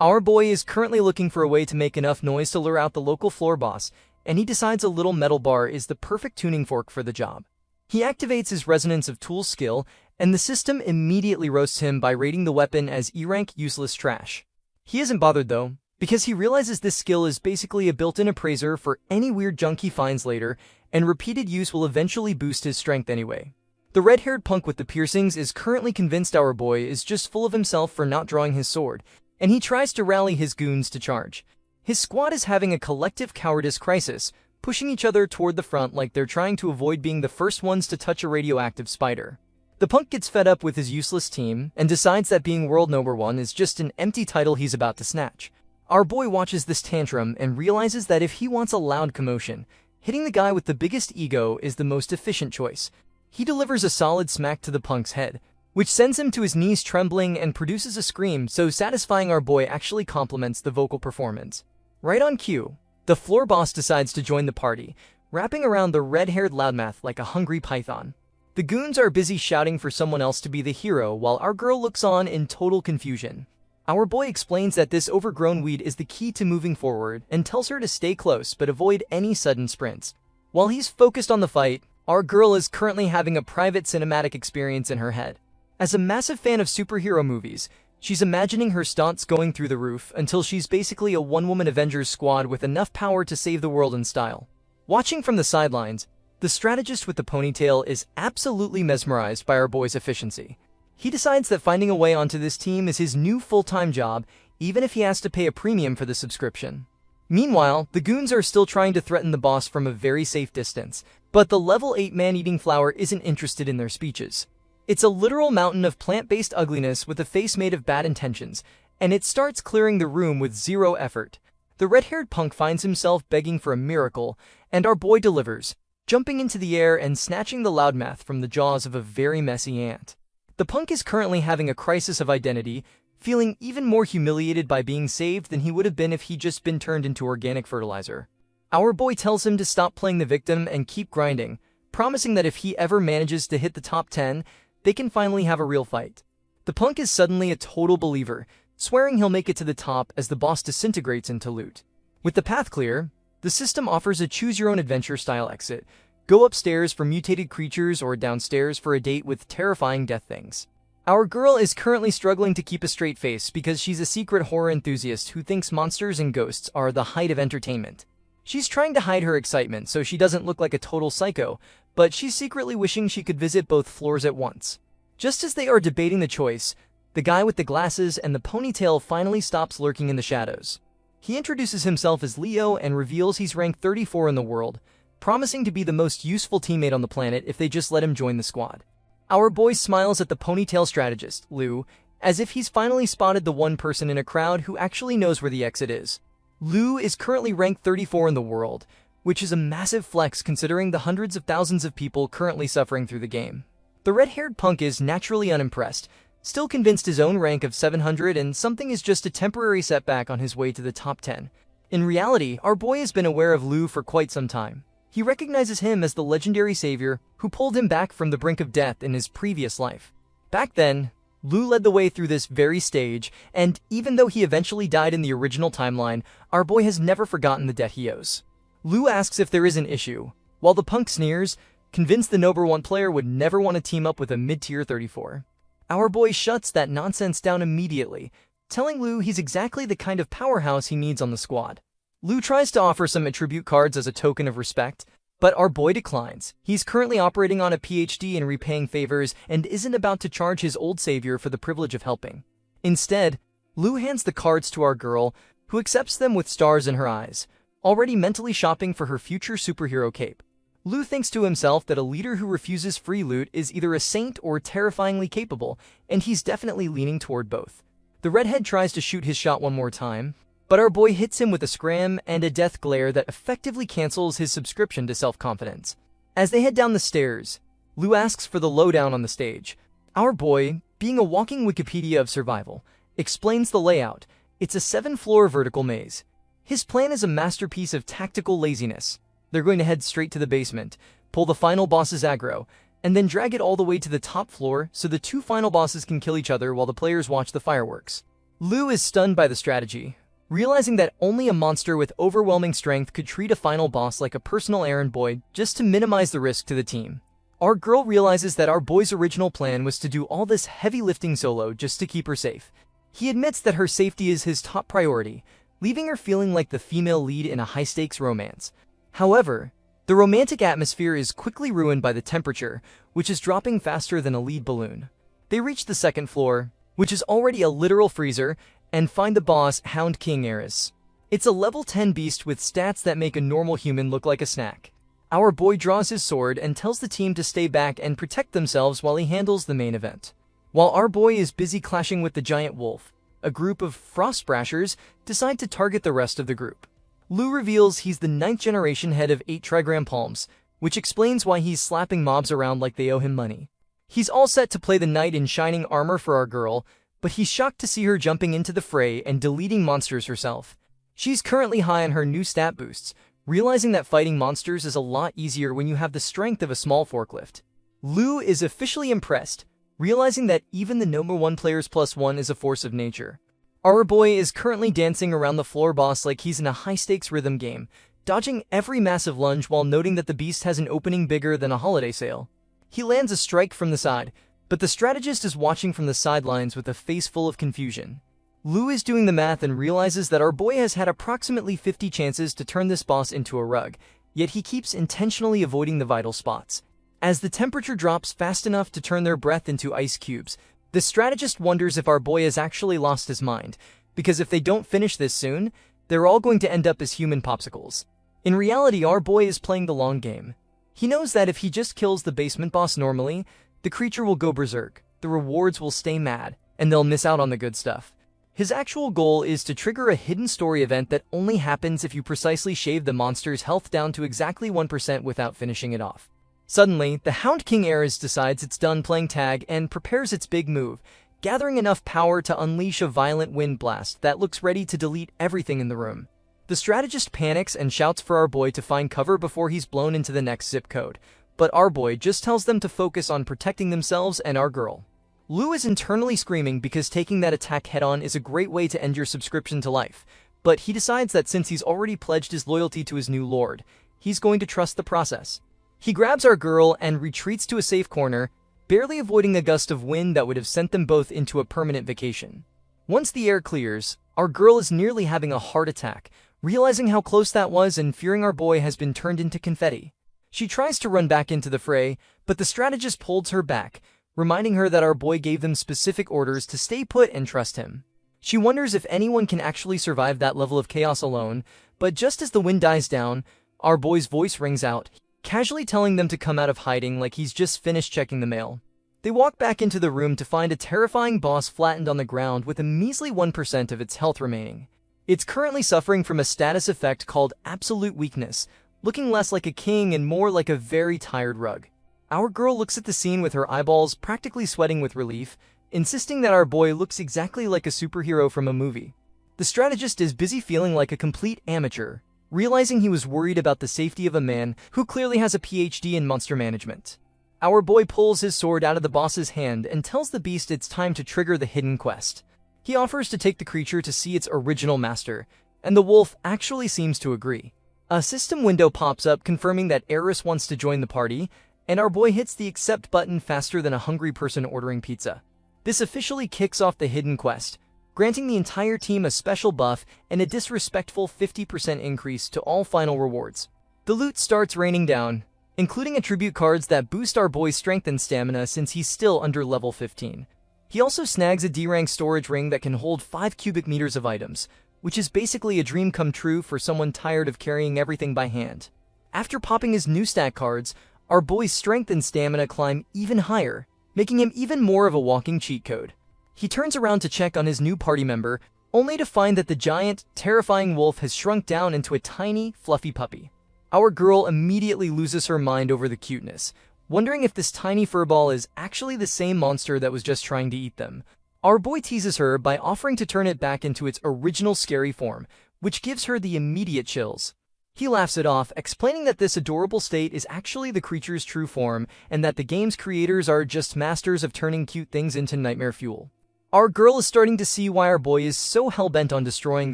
Our boy is currently looking for a way to make enough noise to lure out the local floor boss, and he decides a little metal bar is the perfect tuning fork for the job. He activates his Resonance of Tools skill, and the system immediately roasts him by rating the weapon as E-rank useless trash. He isn't bothered though, because he realizes this skill is basically a built-in appraiser for any weird junk he finds later, and repeated use will eventually boost his strength anyway. The red-haired punk with the piercings is currently convinced our boy is just full of himself for not drawing his sword, and he tries to rally his goons to charge. His squad is having a collective cowardice crisis, pushing each other toward the front like they're trying to avoid being the first ones to touch a radioactive spider. The punk gets fed up with his useless team and decides that being world number 1 is just an empty title he's about to snatch. Our boy watches this tantrum and realizes that if he wants a loud commotion, hitting the guy with the biggest ego is the most efficient choice. He delivers a solid smack to the punk's head, which sends him to his knees trembling and produces a scream so satisfying our boy actually complements the vocal performance. Right on cue, the floor boss decides to join the party, wrapping around the red-haired loudmouth like a hungry python. The goons are busy shouting for someone else to be the hero while our girl looks on in total confusion. Our boy explains that this overgrown weed is the key to moving forward and tells her to stay close but avoid any sudden sprints. While he's focused on the fight, our girl is currently having a private cinematic experience in her head. As a massive fan of superhero movies, she's imagining her stunts going through the roof until she's basically a one-woman Avengers squad with enough power to save the world in style. Watching from the sidelines, the strategist with the ponytail is absolutely mesmerized by our boy's efficiency. He decides that finding a way onto this team is his new full-time job, even if he has to pay a premium for the subscription. Meanwhile, the goons are still trying to threaten the boss from a very safe distance, but the level 8 man-eating flower isn't interested in their speeches. It's a literal mountain of plant-based ugliness with a face made of bad intentions, and it starts clearing the room with zero effort. The red-haired punk finds himself begging for a miracle, and our boy delivers, jumping into the air and snatching the loudmouth from the jaws of a very messy ant. The punk is currently having a crisis of identity, feeling even more humiliated by being saved than he would have been if he'd just been turned into organic fertilizer. Our boy tells him to stop playing the victim and keep grinding, promising that if he ever manages to hit the top 10, they can finally have a real fight. The punk is suddenly a total believer, swearing he'll make it to the top as the boss disintegrates into loot. With the path clear, the system offers a choose-your-own-adventure style exit. Go upstairs for mutated creatures or downstairs for a date with terrifying death things. Our girl is currently struggling to keep a straight face because she's a secret horror enthusiast who thinks monsters and ghosts are the height of entertainment. She's trying to hide her excitement so she doesn't look like a total psycho, but she's secretly wishing she could visit both floors at once. Just as they are debating the choice, the guy with the glasses and the ponytail finally stops lurking in the shadows. He introduces himself as Leo and reveals he's ranked 34 in the world, promising to be the most useful teammate on the planet if they just let him join the squad. Our boy smiles at the ponytail strategist, Lou, as if he's finally spotted the one person in a crowd who actually knows where the exit is. Lou is currently ranked 34 in the world, which is a massive flex considering the hundreds of thousands of people currently suffering through the game. The red-haired punk is naturally unimpressed, still convinced his own rank of 700 and something is just a temporary setback on his way to the top 10. In reality, our boy has been aware of Lou for quite some time. He recognizes him as the legendary savior who pulled him back from the brink of death in his previous life. Back then, Lou led the way through this very stage, and even though he eventually died in the original timeline, our boy has never forgotten the debt he owes. Lou asks if there is an issue, while the punk sneers, convinced the number 1 player would never want to team up with a mid-tier 34. Our boy shuts that nonsense down immediately, telling Lou he's exactly the kind of powerhouse he needs on the squad. Lou tries to offer some attribute cards as a token of respect, but our boy declines. He's currently operating on a PhD in repaying favors and isn't about to charge his old savior for the privilege of helping. Instead, Lou hands the cards to our girl, who accepts them with stars in her eyes, already mentally shopping for her future superhero cape. Lou thinks to himself that a leader who refuses free loot is either a saint or terrifyingly capable, and he's definitely leaning toward both. The redhead tries to shoot his shot one more time, but our boy hits him with a scram and a death glare that effectively cancels his subscription to self-confidence. As they head down the stairs, Lou asks for the lowdown on the stage. Our boy, being a walking Wikipedia of survival, explains the layout. It's a 7-floor vertical maze. His plan is a masterpiece of tactical laziness. They're going to head straight to the basement, pull the final boss's aggro, and then drag it all the way to the top floor so the two final bosses can kill each other while the players watch the fireworks. Lu is stunned by the strategy, realizing that only a monster with overwhelming strength could treat a final boss like a personal errand boy just to minimize the risk to the team. Our girl realizes that our boy's original plan was to do all this heavy lifting solo just to keep her safe. He admits that her safety is his top priority, leaving her feeling like the female lead in a high-stakes romance. However, the romantic atmosphere is quickly ruined by the temperature, which is dropping faster than a lead balloon. They reach the second floor, which is already a literal freezer, and find the boss, Hound King Eris. It's a level 10 beast with stats that make a normal human look like a snack. Our boy draws his sword and tells the team to stay back and protect themselves while he handles the main event. While our boy is busy clashing with the giant wolf, a group of Frostbrashers decide to target the rest of the group. Lu reveals he's the 9th generation head of 8 trigram palms, which explains why he's slapping mobs around like they owe him money. He's all set to play the knight in shining armor for our girl, but he's shocked to see her jumping into the fray and deleting monsters herself. She's currently high on her new stat boosts, realizing that fighting monsters is a lot easier when you have the strength of a small forklift. Lu is officially impressed, realizing that even the number 1 player's +1 is a force of nature. Our boy is currently dancing around the floor boss like he's in a high-stakes rhythm game, dodging every massive lunge while noting that the beast has an opening bigger than a holiday sale. He lands a strike from the side, but the strategist is watching from the sidelines with a face full of confusion. Lu is doing the math and realizes that our boy has had approximately 50 chances to turn this boss into a rug, yet he keeps intentionally avoiding the vital spots. As the temperature drops fast enough to turn their breath into ice cubes, the strategist wonders if our boy has actually lost his mind, because if they don't finish this soon, they're all going to end up as human popsicles. In reality, our boy is playing the long game. He knows that if he just kills the basement boss normally, the creature will go berserk, the rewards will stay mad, and they'll miss out on the good stuff. His actual goal is to trigger a hidden story event that only happens if you precisely shave the monster's health down to exactly 1% without finishing it off. Suddenly, the Hound King Eris decides it's done playing tag and prepares its big move, gathering enough power to unleash a violent wind blast that looks ready to delete everything in the room. The strategist panics and shouts for our boy to find cover before he's blown into the next zip code, but our boy just tells them to focus on protecting themselves and our girl. Lu is internally screaming because taking that attack head-on is a great way to end your subscription to life, but he decides that since he's already pledged his loyalty to his new lord, he's going to trust the process. He grabs our girl and retreats to a safe corner, barely avoiding a gust of wind that would have sent them both into a permanent vacation. Once the air clears, our girl is nearly having a heart attack, realizing how close that was and fearing our boy has been turned into confetti. She tries to run back into the fray, but the strategist pulls her back, reminding her that our boy gave them specific orders to stay put and trust him. She wonders if anyone can actually survive that level of chaos alone, but just as the wind dies down, our boy's voice rings out, casually telling them to come out of hiding like he's just finished checking the mail. They walk back into the room to find a terrifying boss flattened on the ground with a measly 1% of its health remaining. It's currently suffering from a status effect called absolute weakness, looking less like a king and more like a very tired rug. Our girl looks at the scene with her eyeballs practically sweating with relief, insisting that our boy looks exactly like a superhero from a movie. The strategist is busy feeling like a complete amateur, realizing he was worried about the safety of a man who clearly has a PhD in monster management. Our boy pulls his sword out of the boss's hand and tells the beast it's time to trigger the hidden quest. He offers to take the creature to see its original master, and the wolf actually seems to agree. A system window pops up confirming that Eris wants to join the party, and our boy hits the accept button faster than a hungry person ordering pizza. This officially kicks off the hidden quest, granting the entire team a special buff and a disrespectful 50% increase to all final rewards. The loot starts raining down, including attribute cards that boost our boy's strength and stamina since he's still under level 15. He also snags a D-rank storage ring that can hold 5 cubic meters of items, which is basically a dream come true for someone tired of carrying everything by hand. After popping his new stat cards, our boy's strength and stamina climb even higher, making him even more of a walking cheat code. He turns around to check on his new party member, only to find that the giant, terrifying wolf has shrunk down into a tiny, fluffy puppy. Our girl immediately loses her mind over the cuteness, wondering if this tiny furball is actually the same monster that was just trying to eat them. Our boy teases her by offering to turn it back into its original scary form, which gives her the immediate chills. He laughs it off, explaining that this adorable state is actually the creature's true form, and that the game's creators are just masters of turning cute things into nightmare fuel. Our girl is starting to see why our boy is so hell-bent on destroying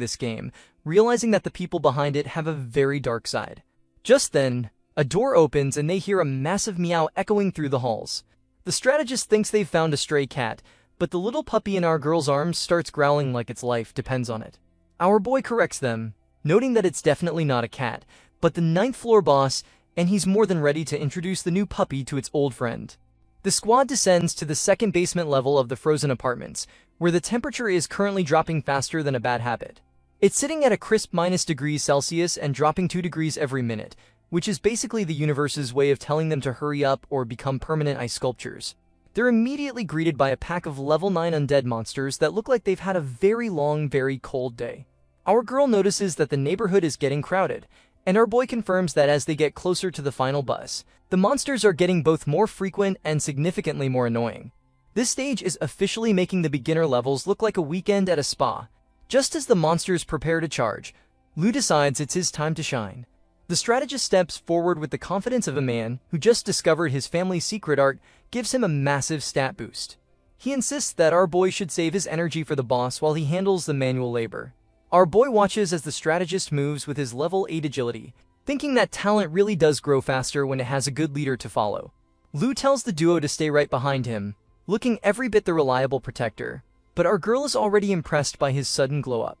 this game, realizing that the people behind it have a very dark side. Just then, a door opens and they hear a massive meow echoing through the halls. The strategist thinks they've found a stray cat, but the little puppy in our girl's arms starts growling like its life depends on it. Our boy corrects them, noting that it's definitely not a cat, but the 9th floor boss, and he's more than ready to introduce the new puppy to its old friend. The squad descends to the second basement level of the frozen apartments, where the temperature is currently dropping faster than a bad habit. It's sitting at a crisp -°C and dropping 2 degrees every minute, which is basically the universe's way of telling them to hurry up or become permanent ice sculptures. They're immediately greeted by a pack of level 9 undead monsters that look like they've had a very long, very cold day. Our girl notices that the neighborhood is getting crowded, and our boy confirms that as they get closer to the final bus, the monsters are getting both more frequent and significantly more annoying. This stage is officially making the beginner levels look like a weekend at a spa. Just as the monsters prepare to charge, Lu decides it's his time to shine. The strategist steps forward with the confidence of a man who just discovered his family's secret art, gives him a massive stat boost. He insists that our boy should save his energy for the boss while he handles the manual labor. Our boy watches as the strategist moves with his level 8 agility, thinking that talent really does grow faster when it has a good leader to follow. Lu tells the duo to stay right behind him, looking every bit the reliable protector, but our girl is already impressed by his sudden glow-up.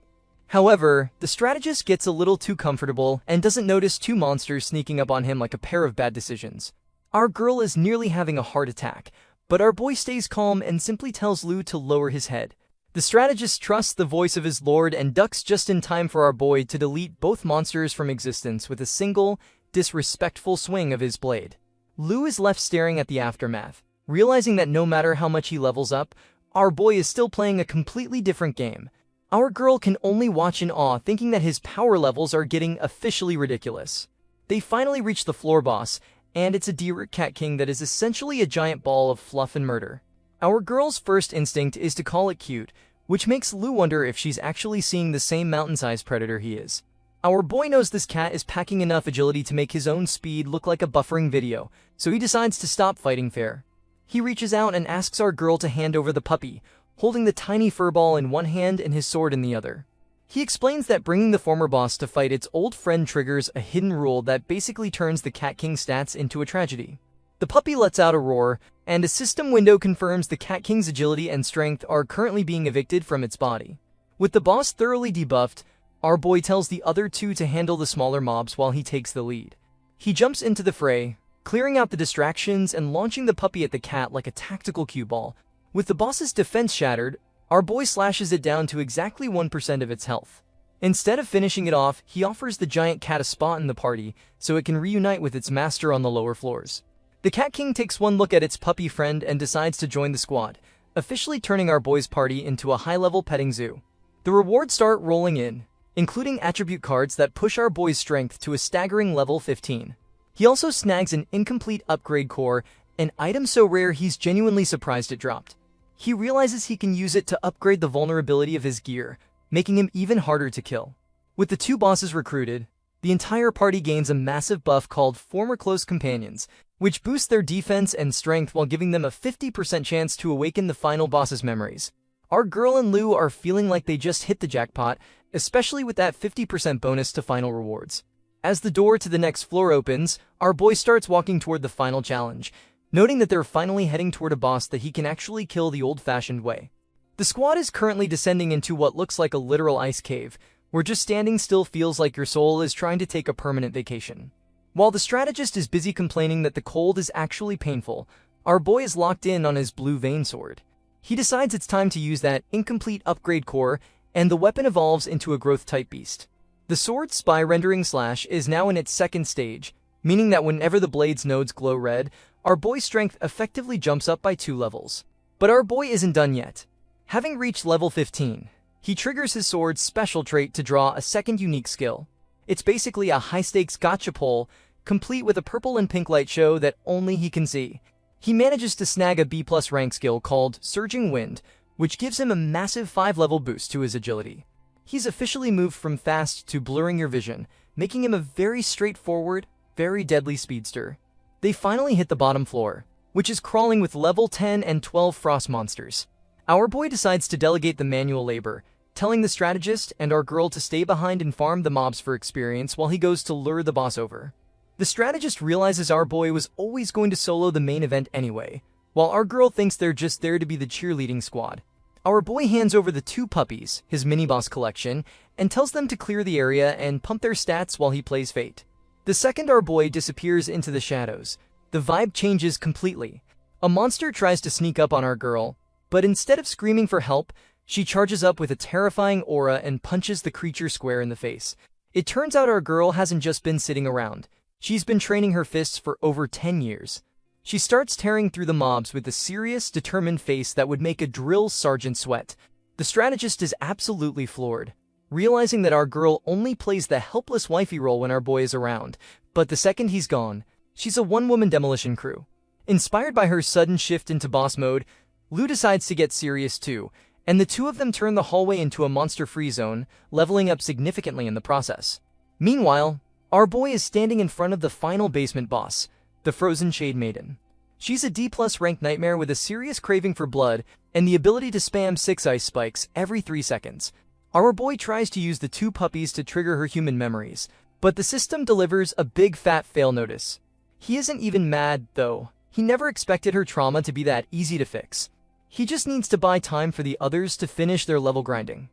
However, the strategist gets a little too comfortable and doesn't notice 2 monsters sneaking up on him like a pair of bad decisions. Our girl is nearly having a heart attack, but our boy stays calm and simply tells Lu to lower his head. The strategist trusts the voice of his lord and ducks just in time for our boy to delete both monsters from existence with a single, disrespectful swing of his blade. Lu is left staring at the aftermath, realizing that no matter how much he levels up, our boy is still playing a completely different game. Our girl can only watch in awe, thinking that his power levels are getting officially ridiculous. They finally reach the floor boss, and it's a deer cat king that is essentially a giant ball of fluff and murder. Our girl's first instinct is to call it cute, which makes Lu wonder if she's actually seeing the same mountain-sized predator he is. Our boy knows this cat is packing enough agility to make his own speed look like a buffering video, so he decides to stop fighting fair. He reaches out and asks our girl to hand over the puppy, holding the tiny furball in one hand and his sword in the other. He explains that bringing the former boss to fight its old friend triggers a hidden rule that basically turns the Cat King's stats into a tragedy. The puppy lets out a roar, and a system window confirms the Cat King's agility and strength are currently being evicted from its body. With the boss thoroughly debuffed, our boy tells the other 2 to handle the smaller mobs while he takes the lead. He jumps into the fray, clearing out the distractions and launching the puppy at the cat like a tactical cue ball. With the boss's defense shattered, our boy slashes it down to exactly 1% of its health. Instead of finishing it off, he offers the giant cat a spot in the party so it can reunite with its master on the lower floors. The Cat King takes one look at its puppy friend and decides to join the squad, officially turning our boy's party into a high-level petting zoo. The rewards start rolling in, including attribute cards that push our boy's strength to a staggering level 15. He also snags an incomplete upgrade core, an item so rare he's genuinely surprised it dropped. He realizes he can use it to upgrade the vulnerability of his gear, making him even harder to kill. With the 2 bosses recruited, the entire party gains a massive buff called Former Close Companions, which boosts their defense and strength while giving them a 50% chance to awaken the final boss's memories. Our girl and Lu are feeling like they just hit the jackpot, especially with that 50% bonus to final rewards. As the door to the next floor opens, our boy starts walking toward the final challenge, noting that they're finally heading toward a boss that he can actually kill the old-fashioned way. The squad is currently descending into what looks like a literal ice cave, where just standing still feels like your soul is trying to take a permanent vacation. While the strategist is busy complaining that the cold is actually painful, our boy is locked in on his blue vein sword. He decides it's time to use that incomplete upgrade core, and the weapon evolves into a growth-type beast. The sword's spy rendering slash is now in its second stage, meaning that whenever the blade's nodes glow red, our boy's strength effectively jumps up by 2 levels. But our boy isn't done yet. Having reached level 15, he triggers his sword's special trait to draw a second unique skill. It's basically a high-stakes gotcha pull, complete with a purple and pink light show that only he can see. He manages to snag a B+ rank skill called Surging Wind, which gives him a massive 5-level boost to his agility. He's officially moved from fast to blurring your vision, making him a very straightforward, very deadly speedster. They finally hit the bottom floor, which is crawling with level 10 and 12 frost monsters. Our boy decides to delegate the manual labor, telling the strategist and our girl to stay behind and farm the mobs for experience while he goes to lure the boss over. The strategist realizes our boy was always going to solo the main event anyway, while our girl thinks they're just there to be the cheerleading squad. Our boy hands over the 2 puppies, his mini-boss collection, and tells them to clear the area and pump their stats while he plays Fate. The second our boy disappears into the shadows, the vibe changes completely. A monster tries to sneak up on our girl, but instead of screaming for help, she charges up with a terrifying aura and punches the creature square in the face. It turns out our girl hasn't just been sitting around. She's been training her fists for over 10 years. She starts tearing through the mobs with a serious, determined face that would make a drill sergeant sweat. The strategist is absolutely floored, realizing that our girl only plays the helpless wifey role when our boy is around, but the second he's gone, she's a one-woman demolition crew. Inspired by her sudden shift into boss mode, Lou decides to get serious too, and the 2 of them turn the hallway into a monster-free zone, leveling up significantly in the process. Meanwhile, our boy is standing in front of the final basement boss, the Frozen Shade Maiden. She's a D+ ranked nightmare with a serious craving for blood and the ability to spam 6 ice spikes every 3 seconds. Our boy tries to use the 2 puppies to trigger her human memories, but the system delivers a big fat fail notice. He isn't even mad, though. He never expected her trauma to be that easy to fix. He just needs to buy time for the others to finish their level grinding.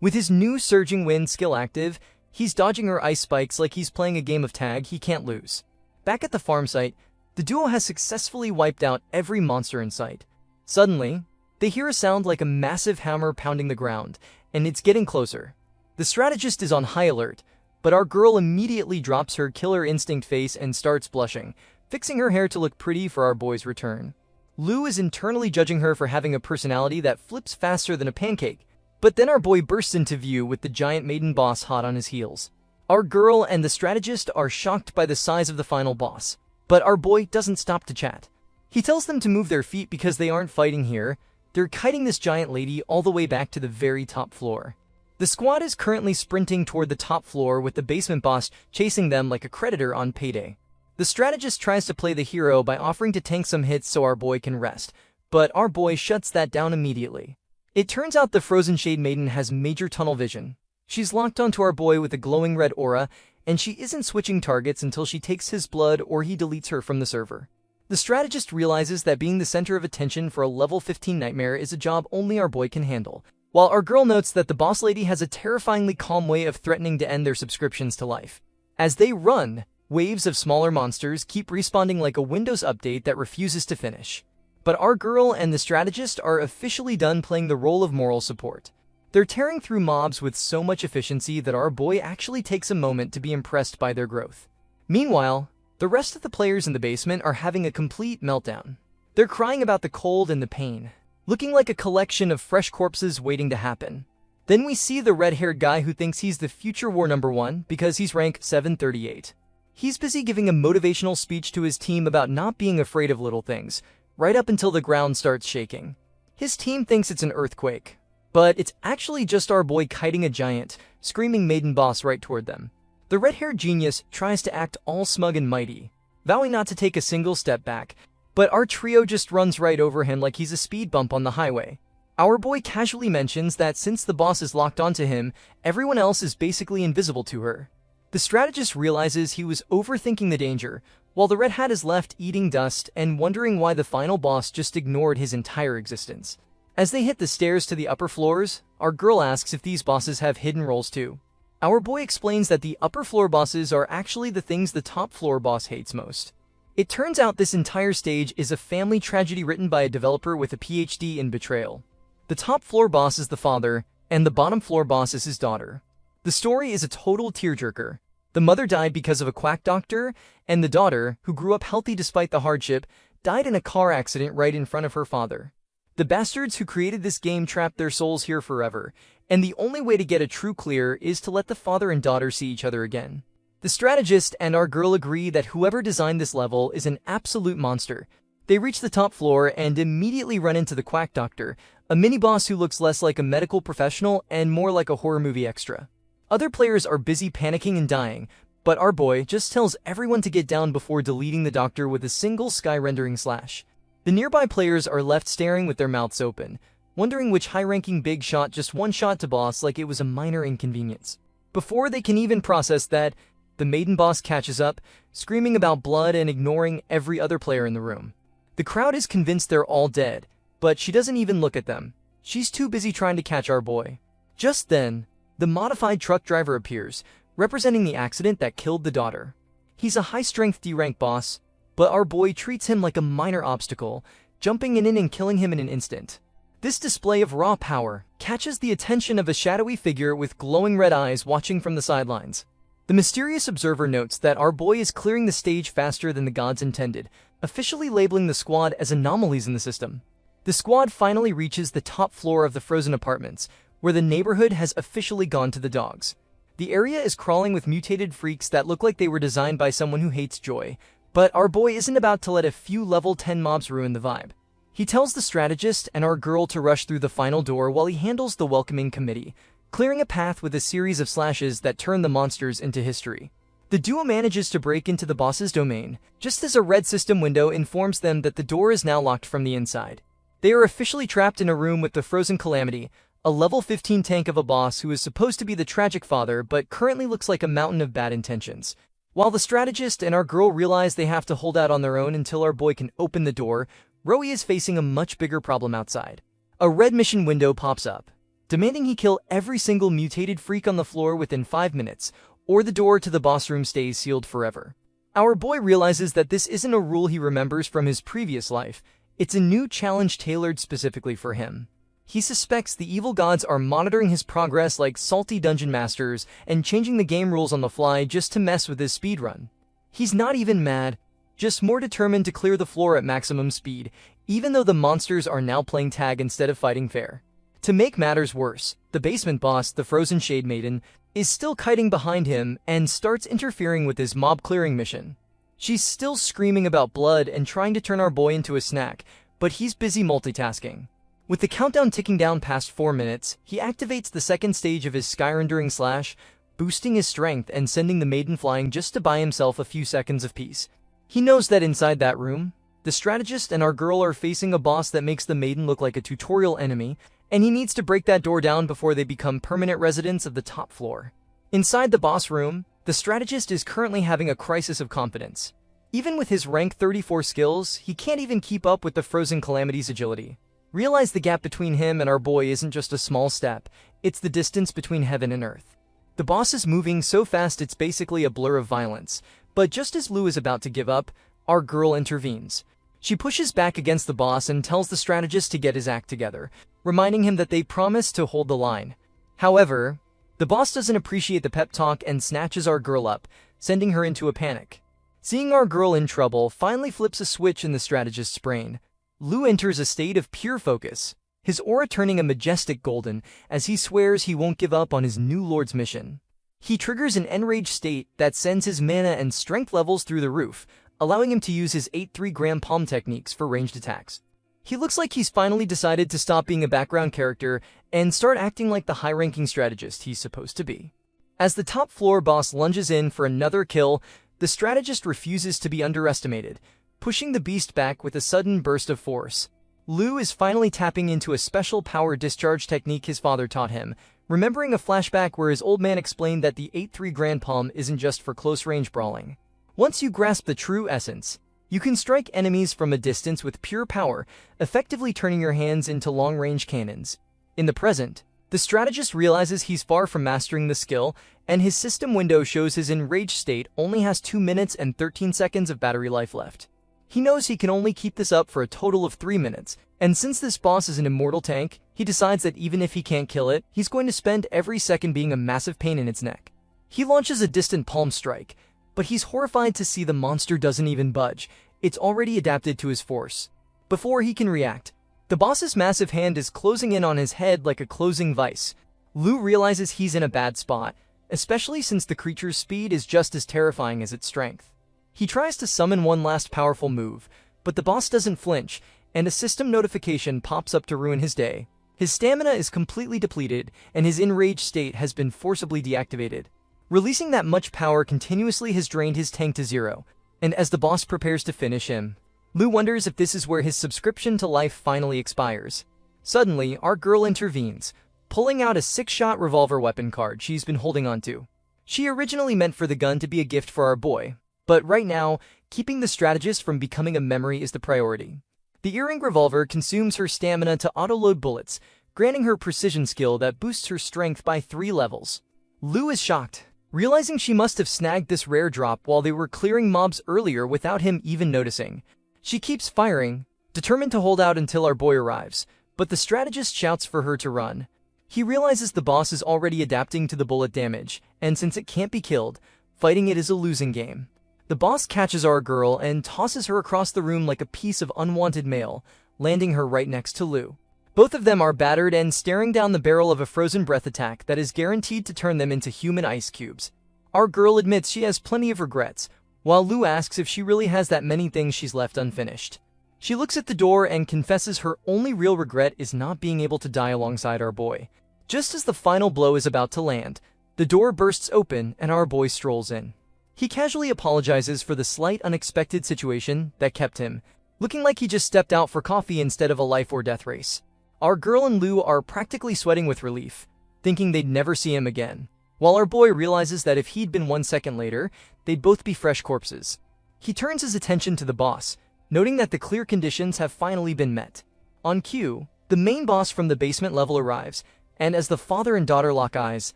With his new Surging Wind skill active, he's dodging her ice spikes like he's playing a game of tag he can't lose. Back at the farm site, the duo has successfully wiped out every monster in sight. Suddenly, they hear a sound like a massive hammer pounding the ground, and it's getting closer. The strategist is on high alert, but our girl immediately drops her killer instinct face and starts blushing, fixing her hair to look pretty for our boy's return. Lou is internally judging her for having a personality that flips faster than a pancake, but then our boy bursts into view with the giant maiden boss hot on his heels. Our girl and the strategist are shocked by the size of the final boss, but our boy doesn't stop to chat. He tells them to move their feet because they aren't fighting here, they're kiting this giant lady all the way back to the very top floor. The squad is currently sprinting toward the top floor with the basement boss chasing them like a creditor on payday. The strategist tries to play the hero by offering to tank some hits so our boy can rest, but our boy shuts that down immediately. It turns out the Frozen Shade Maiden has major tunnel vision. She's locked onto our boy with a glowing red aura, and she isn't switching targets until she takes his blood or he deletes her from the server. The strategist realizes that being the center of attention for a level 15 nightmare is a job only our boy can handle, while our girl notes that the boss lady has a terrifyingly calm way of threatening to end their subscriptions to life. As they run, waves of smaller monsters keep respawning like a Windows update that refuses to finish. But our girl and the strategist are officially done playing the role of moral support. They're tearing through mobs with so much efficiency that our boy actually takes a moment to be impressed by their growth. Meanwhile, the rest of the players in the basement are having a complete meltdown. They're crying about the cold and the pain, looking like a collection of fresh corpses waiting to happen. Then we see the red-haired guy who thinks he's the future war #1 because he's rank 738. He's busy giving a motivational speech to his team about not being afraid of little things, right up until the ground starts shaking. His team thinks it's an earthquake, but it's actually just our boy kiting a giant, screaming maiden boss right toward them. The red-haired genius tries to act all smug and mighty, vowing not to take a single step back, but our trio just runs right over him like he's a speed bump on the highway. Our boy casually mentions that since the boss is locked onto him, everyone else is basically invisible to her. The strategist realizes he was overthinking the danger, while the red hat is left eating dust and wondering why the final boss just ignored his entire existence. As they hit the stairs to the upper floors, our girl asks if these bosses have hidden roles too. Our boy explains that the upper floor bosses are actually the things the top floor boss hates most. It turns out this entire stage is a family tragedy written by a developer with a PhD in betrayal. The top floor boss is the father, and the bottom floor boss is his daughter. The story is a total tearjerker. The mother died because of a quack doctor, and the daughter, who grew up healthy despite the hardship, died in a car accident right in front of her father. The bastards who created this game trapped their souls here forever, and the only way to get a true clear is to let the father and daughter see each other again. The strategist and our girl agree that whoever designed this level is an absolute monster. They reach the top floor and immediately run into the quack doctor, a mini-boss who looks less like a medical professional and more like a horror movie extra. Other players are busy panicking and dying, but our boy just tells everyone to get down before deleting the doctor with a single sky-rendering slash. The nearby players are left staring with their mouths open, wondering which high-ranking big shot just one shot to boss like it was a minor inconvenience. Before they can even process that, the maiden boss catches up, screaming about blood and ignoring every other player in the room. The crowd is convinced they're all dead, but she doesn't even look at them. She's too busy trying to catch our boy. Just then, the modified truck driver appears, representing the accident that killed the daughter. He's a high-strength D-rank boss, but our boy treats him like a minor obstacle, jumping in and killing him in an instant. This display of raw power catches the attention of a shadowy figure with glowing red eyes watching from the sidelines. The mysterious observer notes that our boy is clearing the stage faster than the gods intended, officially labeling the squad as anomalies in the system. The squad finally reaches the top floor of the frozen apartments, where the neighborhood has officially gone to the dogs. The area is crawling with mutated freaks that look like they were designed by someone who hates joy, but our boy isn't about to let a few level 10 mobs ruin the vibe. He tells the strategist and our girl to rush through the final door while he handles the welcoming committee, clearing a path with a series of slashes that turn the monsters into history. The duo manages to break into the boss's domain, just as a red system window informs them that the door is now locked from the inside. They are officially trapped in a room with the frozen calamity, a level 15 tank of a boss who is supposed to be the tragic father but currently looks like a mountain of bad intentions. While the strategist and our girl realize they have to hold out on their own until our boy can open the door, Rowie is facing a much bigger problem outside. A red mission window pops up, demanding he kill every single mutated freak on the floor within 5 minutes, or the door to the boss room stays sealed forever. Our boy realizes that this isn't a rule he remembers from his previous life, it's a new challenge tailored specifically for him. He suspects the evil gods are monitoring his progress like salty dungeon masters and changing the game rules on the fly just to mess with his speedrun. He's not even mad, just more determined to clear the floor at maximum speed, even though the monsters are now playing tag instead of fighting fair. To make matters worse, the basement boss, the Frozen Shade Maiden, is still kiting behind him and starts interfering with his mob clearing mission. She's still screaming about blood and trying to turn our boy into a snack, but he's busy multitasking. With the countdown ticking down past 4 minutes, he activates the second stage of his sky-rendering slash, boosting his strength and sending the maiden flying just to buy himself a few seconds of peace. He knows that inside that room, the strategist and our girl are facing a boss that makes the maiden look like a tutorial enemy, and he needs to break that door down before they become permanent residents of the top floor. Inside the boss room, the strategist is currently having a crisis of confidence. Even with his rank 34 skills, he can't even keep up with the Frozen Calamity's agility. Realize the gap between him and our boy isn't just a small step, it's the distance between heaven and earth. The boss is moving so fast it's basically a blur of violence, but just as Lou is about to give up, our girl intervenes. She pushes back against the boss and tells the strategist to get his act together, reminding him that they promised to hold the line. However, the boss doesn't appreciate the pep talk and snatches our girl up, sending her into a panic. Seeing our girl in trouble finally flips a switch in the strategist's brain. Lou enters a state of pure focus, his aura turning a majestic golden as he swears he won't give up on his new lord's mission. He triggers an enraged state that sends his mana and strength levels through the roof, allowing him to use his 8-3 Grand Palm techniques for ranged attacks. He looks like he's finally decided to stop being a background character and start acting like the high-ranking strategist he's supposed to be. As the top floor boss lunges in for another kill, the strategist refuses to be underestimated, pushing the beast back with a sudden burst of force. Lou is finally tapping into a special power discharge technique his father taught him, remembering a flashback where his old man explained that the 8-3 Grand Palm isn't just for close-range brawling. Once you grasp the true essence, you can strike enemies from a distance with pure power, effectively turning your hands into long-range cannons. In the present, the strategist realizes he's far from mastering the skill, and his system window shows his enraged state only has 2 minutes and 13 seconds of battery life left. He knows he can only keep this up for a total of 3 minutes, and since this boss is an immortal tank, he decides that even if he can't kill it, he's going to spend every second being a massive pain in its neck. He launches a distant palm strike, but he's horrified to see the monster doesn't even budge. It's already adapted to his force. Before he can react, the boss's massive hand is closing in on his head like a closing vice. Lou realizes he's in a bad spot, especially since the creature's speed is just as terrifying as its strength. He tries to summon one last powerful move, but the boss doesn't flinch, and a system notification pops up to ruin his day. His stamina is completely depleted, and his enraged state has been forcibly deactivated. Releasing that much power continuously has drained his tank to zero, and as the boss prepares to finish him, Lu wonders if this is where his subscription to life finally expires. Suddenly, our girl intervenes, pulling out a 6-shot revolver weapon card she's been holding onto. She originally meant for the gun to be a gift for our boy, but right now, keeping the strategist from becoming a memory is the priority. The earring revolver consumes her stamina to auto-load bullets, granting her precision skill that boosts her strength by 3 levels. Lu is shocked, realizing she must have snagged this rare drop while they were clearing mobs earlier without him even noticing. She keeps firing, determined to hold out until our boy arrives, but the strategist shouts for her to run. He realizes the boss is already adapting to the bullet damage, and since it can't be killed, fighting it is a losing game. The boss catches our girl and tosses her across the room like a piece of unwanted mail, landing her right next to Lu. Both of them are battered and staring down the barrel of a frozen breath attack that is guaranteed to turn them into human ice cubes. Our girl admits she has plenty of regrets, while Lu asks if she really has that many things she's left unfinished. She looks at the door and confesses her only real regret is not being able to die alongside our boy. Just as the final blow is about to land, the door bursts open and our boy strolls in. He casually apologizes for the slight unexpected situation that kept him, looking like he just stepped out for coffee instead of a life or death race. Our girl and Lu are practically sweating with relief, thinking they'd never see him again, while our boy realizes that if he'd been 1 second later, they'd both be fresh corpses. He turns his attention to the boss, noting that the clear conditions have finally been met. On cue, the main boss from the basement level arrives, and as the father and daughter lock eyes,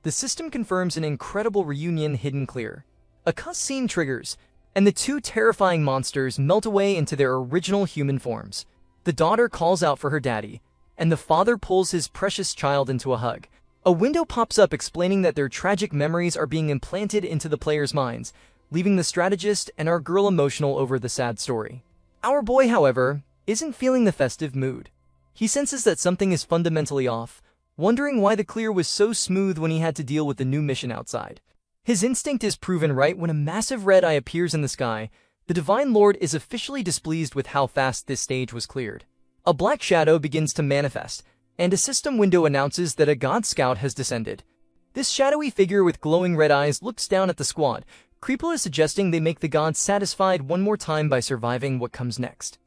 the system confirms an incredible reunion hidden clear. A cutscene triggers, and the 2 terrifying monsters melt away into their original human forms. The daughter calls out for her daddy, and the father pulls his precious child into a hug. A window pops up explaining that their tragic memories are being implanted into the players' minds, leaving the strategist and our girl emotional over the sad story. Our boy, however, isn't feeling the festive mood. He senses that something is fundamentally off, wondering why the clear was so smooth when he had to deal with the new mission outside. His instinct is proven right when a massive red eye appears in the sky. The Divine Lord is officially displeased with how fast this stage was cleared. A black shadow begins to manifest, and a system window announces that a god scout has descended. This shadowy figure with glowing red eyes looks down at the squad, creepily suggesting they make the gods satisfied one more time by surviving what comes next.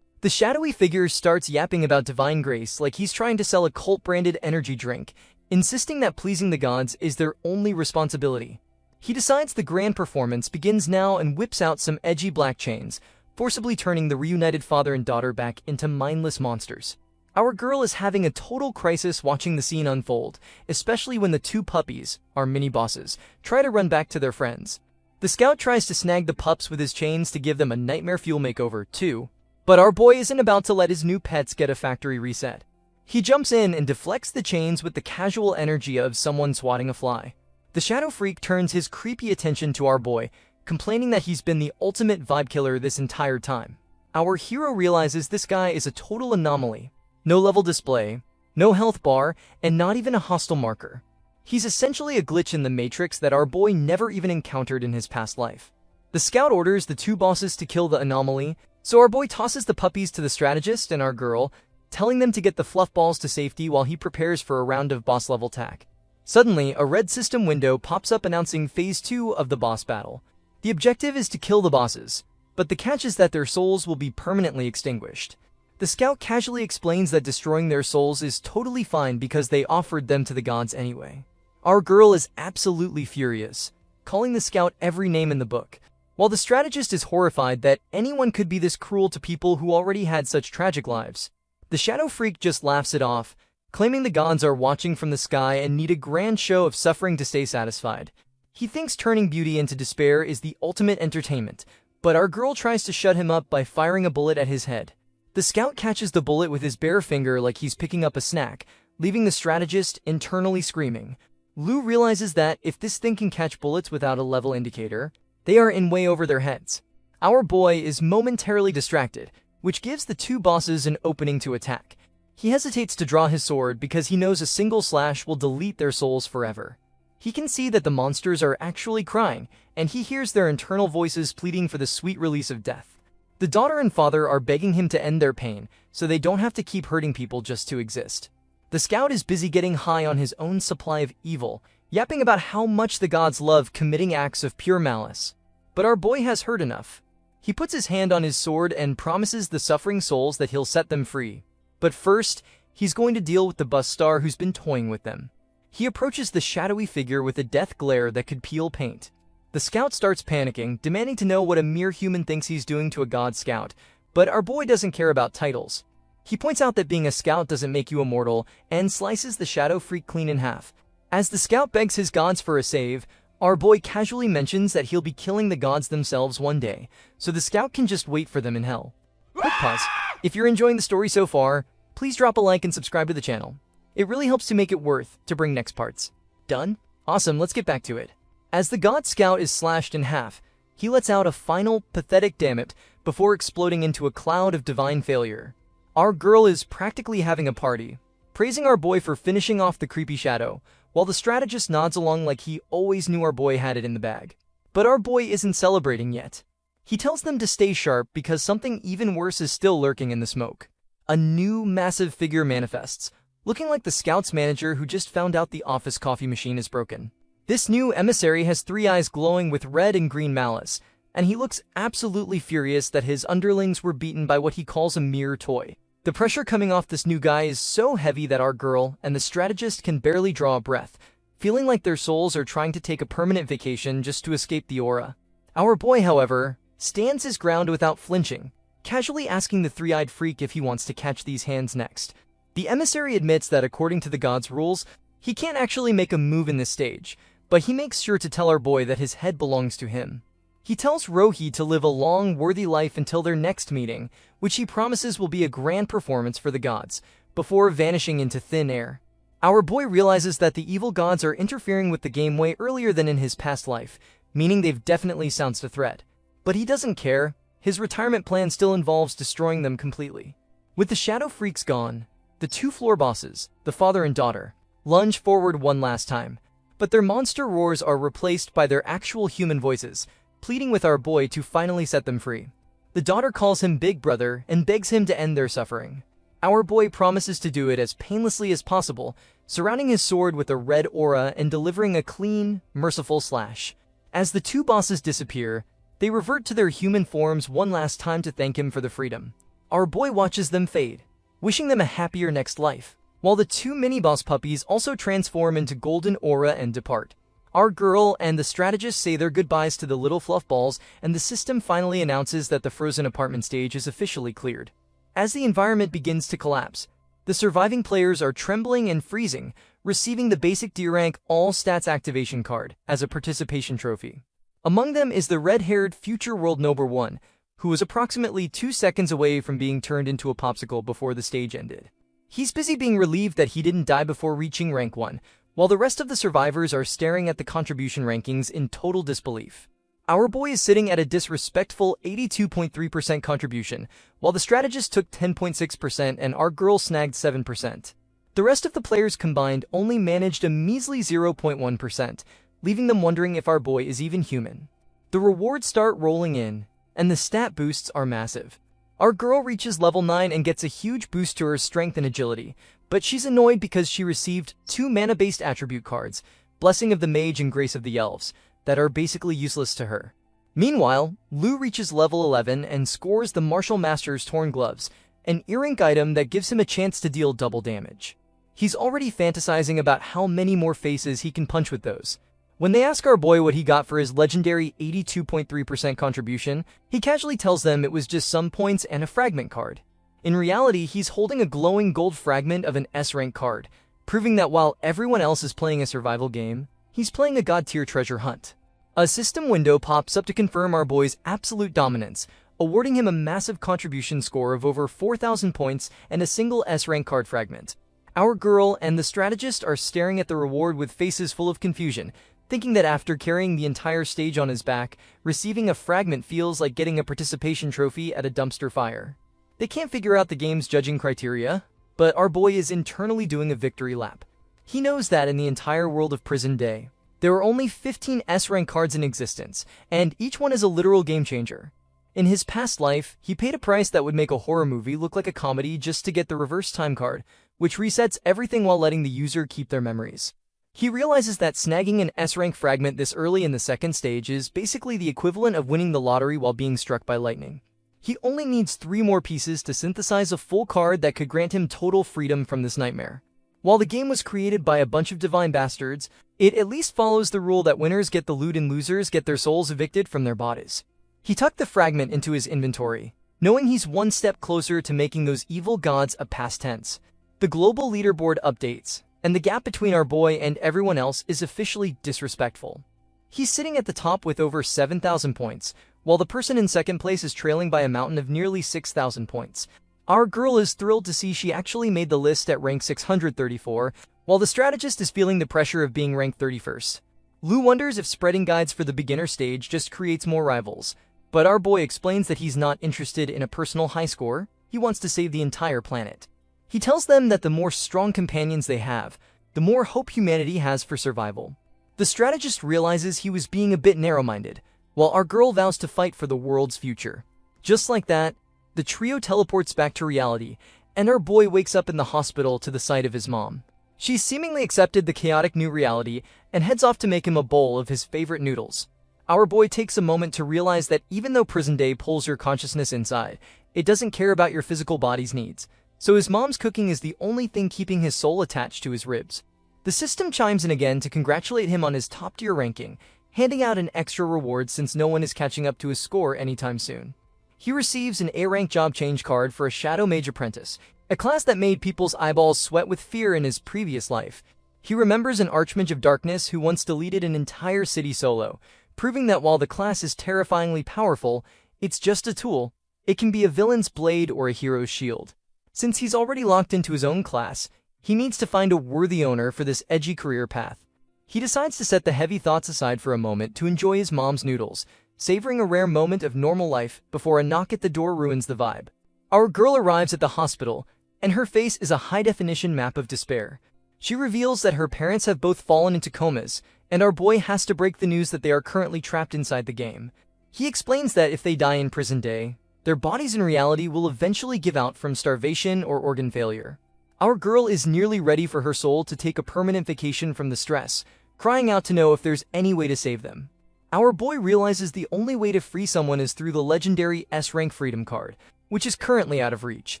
The shadowy figure starts yapping about divine grace like he's trying to sell a cult-branded energy drink, insisting that pleasing the gods is their only responsibility. He decides the grand performance begins now and whips out some edgy black chains, forcibly turning the reunited father and daughter back into mindless monsters. Our girl is having a total crisis watching the scene unfold, especially when the 2 puppies, our mini-bosses, try to run back to their friends. The scout tries to snag the pups with his chains to give them a nightmare fuel makeover, too, but our boy isn't about to let his new pets get a factory reset. He jumps in and deflects the chains with the casual energy of someone swatting a fly. The Shadow Freak turns his creepy attention to our boy, complaining that he's been the ultimate vibe killer this entire time. Our hero realizes this guy is a total anomaly. No level display, no health bar, and not even a hostile marker. He's essentially a glitch in the matrix that our boy never even encountered in his past life. The scout orders the 2 bosses to kill the anomaly, so our boy tosses the puppies to the strategist and our girl, telling them to get the fluff balls to safety while he prepares for a round of boss-level attack. Suddenly, a red system window pops up announcing Phase 2 of the boss battle. The objective is to kill the bosses, but the catch is that their souls will be permanently extinguished. The scout casually explains that destroying their souls is totally fine because they offered them to the gods anyway. Our girl is absolutely furious, calling the scout every name in the book, while the strategist is horrified that anyone could be this cruel to people who already had such tragic lives. The Shadow Freak just laughs it off, claiming the gods are watching from the sky and need a grand show of suffering to stay satisfied. He thinks turning beauty into despair is the ultimate entertainment, but our girl tries to shut him up by firing a bullet at his head. The scout catches the bullet with his bare finger like he's picking up a snack, leaving the strategist internally screaming. Lu realizes that if this thing can catch bullets without a level indicator, they are in way over their heads. Our boy is momentarily distracted, which gives the 2 bosses an opening to attack. He hesitates to draw his sword because he knows a single slash will delete their souls forever. He can see that the monsters are actually crying, and he hears their internal voices pleading for the sweet release of death. The daughter and father are begging him to end their pain, so they don't have to keep hurting people just to exist. The scout is busy getting high on his own supply of evil, yapping about how much the gods love committing acts of pure malice. But our boy has heard enough. He puts his hand on his sword and promises the suffering souls that he'll set them free. But first, he's going to deal with the bus star who's been toying with them. He approaches the shadowy figure with a death glare that could peel paint. The scout starts panicking, demanding to know what a mere human thinks he's doing to a god scout, but our boy doesn't care about titles. He points out that being a scout doesn't make you immortal, and slices the shadow freak clean in half. As the scout begs his gods for a save, our boy casually mentions that he'll be killing the gods themselves one day, so the scout can just wait for them in hell. Quick pause. If you're enjoying the story so far, please drop a like and subscribe to the channel. It really helps to make it worth to bring next parts. Done? Awesome, let's get back to it. As the god scout is slashed in half, he lets out a final, pathetic damn it before exploding into a cloud of divine failure. Our girl is practically having a party, praising our boy for finishing off the creepy shadow, while the strategist nods along like he always knew our boy had it in the bag. But our boy isn't celebrating yet. He tells them to stay sharp because something even worse is still lurking in the smoke. A new massive figure manifests, looking like the scout's manager who just found out the office coffee machine is broken. This new emissary has 3 eyes glowing with red and green malice, and he looks absolutely furious that his underlings were beaten by what he calls a mere toy. The pressure coming off this new guy is so heavy that our girl and the strategist can barely draw a breath, feeling like their souls are trying to take a permanent vacation just to escape the aura. Our boy, however, stands his ground without flinching, casually asking the 3-eyed freak if he wants to catch these hands next. The emissary admits that according to the god's rules, he can't actually make a move in this stage, but he makes sure to tell our boy that his head belongs to him. He tells Rohi to live a long, worthy life until their next meeting, which he promises will be a grand performance for the gods, before vanishing into thin air. Our boy realizes that the evil gods are interfering with the game way earlier than in his past life, meaning they've definitely sensed a threat. But he doesn't care. His retirement plan still involves destroying them completely. With the shadow freaks gone, the 2 floor bosses, the father and daughter, lunge forward one last time, but their monster roars are replaced by their actual human voices, pleading with our boy to finally set them free. The daughter calls him Big Brother and begs him to end their suffering. Our boy promises to do it as painlessly as possible, surrounding his sword with a red aura and delivering a clean, merciful slash. As the 2 bosses disappear, they revert to their human forms one last time to thank him for the freedom. Our boy watches them fade, wishing them a happier next life, while the 2 mini-boss puppies also transform into golden aura and depart. Our girl and the strategist say their goodbyes to the little fluff balls, and the system finally announces that the frozen apartment stage is officially cleared. As the environment begins to collapse, the surviving players are trembling and freezing, receiving the basic D-rank all stats activation card as a participation trophy. Among them is the red-haired future world number 1, who was approximately 2 seconds away from being turned into a popsicle before the stage ended. He's busy being relieved that he didn't die before reaching rank 1, while the rest of the survivors are staring at the contribution rankings in total disbelief. Our boy is sitting at a disrespectful 82.3% contribution, while the strategist took 10.6% and our girl snagged 7%. The rest of the players combined only managed a measly 0.1%, leaving them wondering if our boy is even human. The rewards start rolling in, and the stat boosts are massive. Our girl reaches level 9 and gets a huge boost to her strength and agility, but she's annoyed because she received 2 mana-based attribute cards, Blessing of the Mage and Grace of the Elves, that are basically useless to her. Meanwhile, Lou reaches level 11 and scores the Martial Master's Torn Gloves, an earring item that gives him a chance to deal double damage. He's already fantasizing about how many more faces he can punch with those. When they ask our boy what he got for his legendary 82.3% contribution, he casually tells them it was just some points and a fragment card. In reality, he's holding a glowing gold fragment of an S-rank card, proving that while everyone else is playing a survival game, he's playing a god-tier treasure hunt. A system window pops up to confirm our boy's absolute dominance, awarding him a massive contribution score of over 4,000 points and a single S-rank card fragment. Our girl and the strategist are staring at the reward with faces full of confusion, thinking that after carrying the entire stage on his back, receiving a fragment feels like getting a participation trophy at a dumpster fire. They can't figure out the game's judging criteria, but our boy is internally doing a victory lap. He knows that in the entire world of Prison Day, there are only 15 S-rank cards in existence, and each one is a literal game changer. In his past life, he paid a price that would make a horror movie look like a comedy just to get the reverse time card, which resets everything while letting the user keep their memories. He realizes that snagging an S-rank fragment this early in the second stage is basically the equivalent of winning the lottery while being struck by lightning. He only needs 3 more pieces to synthesize a full card that could grant him total freedom from this nightmare. While the game was created by a bunch of divine bastards, it at least follows the rule that winners get the loot and losers get their souls evicted from their bodies. He tucked the fragment into his inventory, knowing he's one step closer to making those evil gods a past tense. The global leaderboard updates, and the gap between our boy and everyone else is officially disrespectful. He's sitting at the top with over 7,000 points, while the person in second place is trailing by a mountain of nearly 6,000 points. Our girl is thrilled to see she actually made the list at rank 634, while the strategist is feeling the pressure of being ranked 31st. Lou wonders if spreading guides for the beginner stage just creates more rivals, but our boy explains that he's not interested in a personal high score, he wants to save the entire planet. He tells them that the more strong companions they have, the more hope humanity has for survival. The strategist realizes he was being a bit narrow-minded, while our girl vows to fight for the world's future. Just like that, the trio teleports back to reality, and our boy wakes up in the hospital to the sight of his mom. She's seemingly accepted the chaotic new reality and heads off to make him a bowl of his favorite noodles. Our boy takes a moment to realize that even though prison day pulls your consciousness inside, it doesn't care about your physical body's needs, so his mom's cooking is the only thing keeping his soul attached to his ribs. The system chimes in again to congratulate him on his top-tier ranking, handing out an extra reward since no one is catching up to his score anytime soon. He receives an A-rank job change card for a Shadow Mage Apprentice, a class that made people's eyeballs sweat with fear in his previous life. He remembers an Archmage of Darkness who once deleted an entire city solo, proving that while the class is terrifyingly powerful, it's just a tool. It can be a villain's blade or a hero's shield. Since he's already locked into his own class, he needs to find a worthy owner for this edgy career path. He decides to set the heavy thoughts aside for a moment to enjoy his mom's noodles, savoring a rare moment of normal life before a knock at the door ruins the vibe. Our girl arrives at the hospital, and her face is a high-definition map of despair. She reveals that her parents have both fallen into comas, and our boy has to break the news that they are currently trapped inside the game. He explains that if they die in prison day, their bodies in reality will eventually give out from starvation or organ failure. Our girl is nearly ready for her soul to take a permanent vacation from the stress, crying out to know if there's any way to save them. Our boy realizes the only way to free someone is through the legendary S-rank freedom card, which is currently out of reach.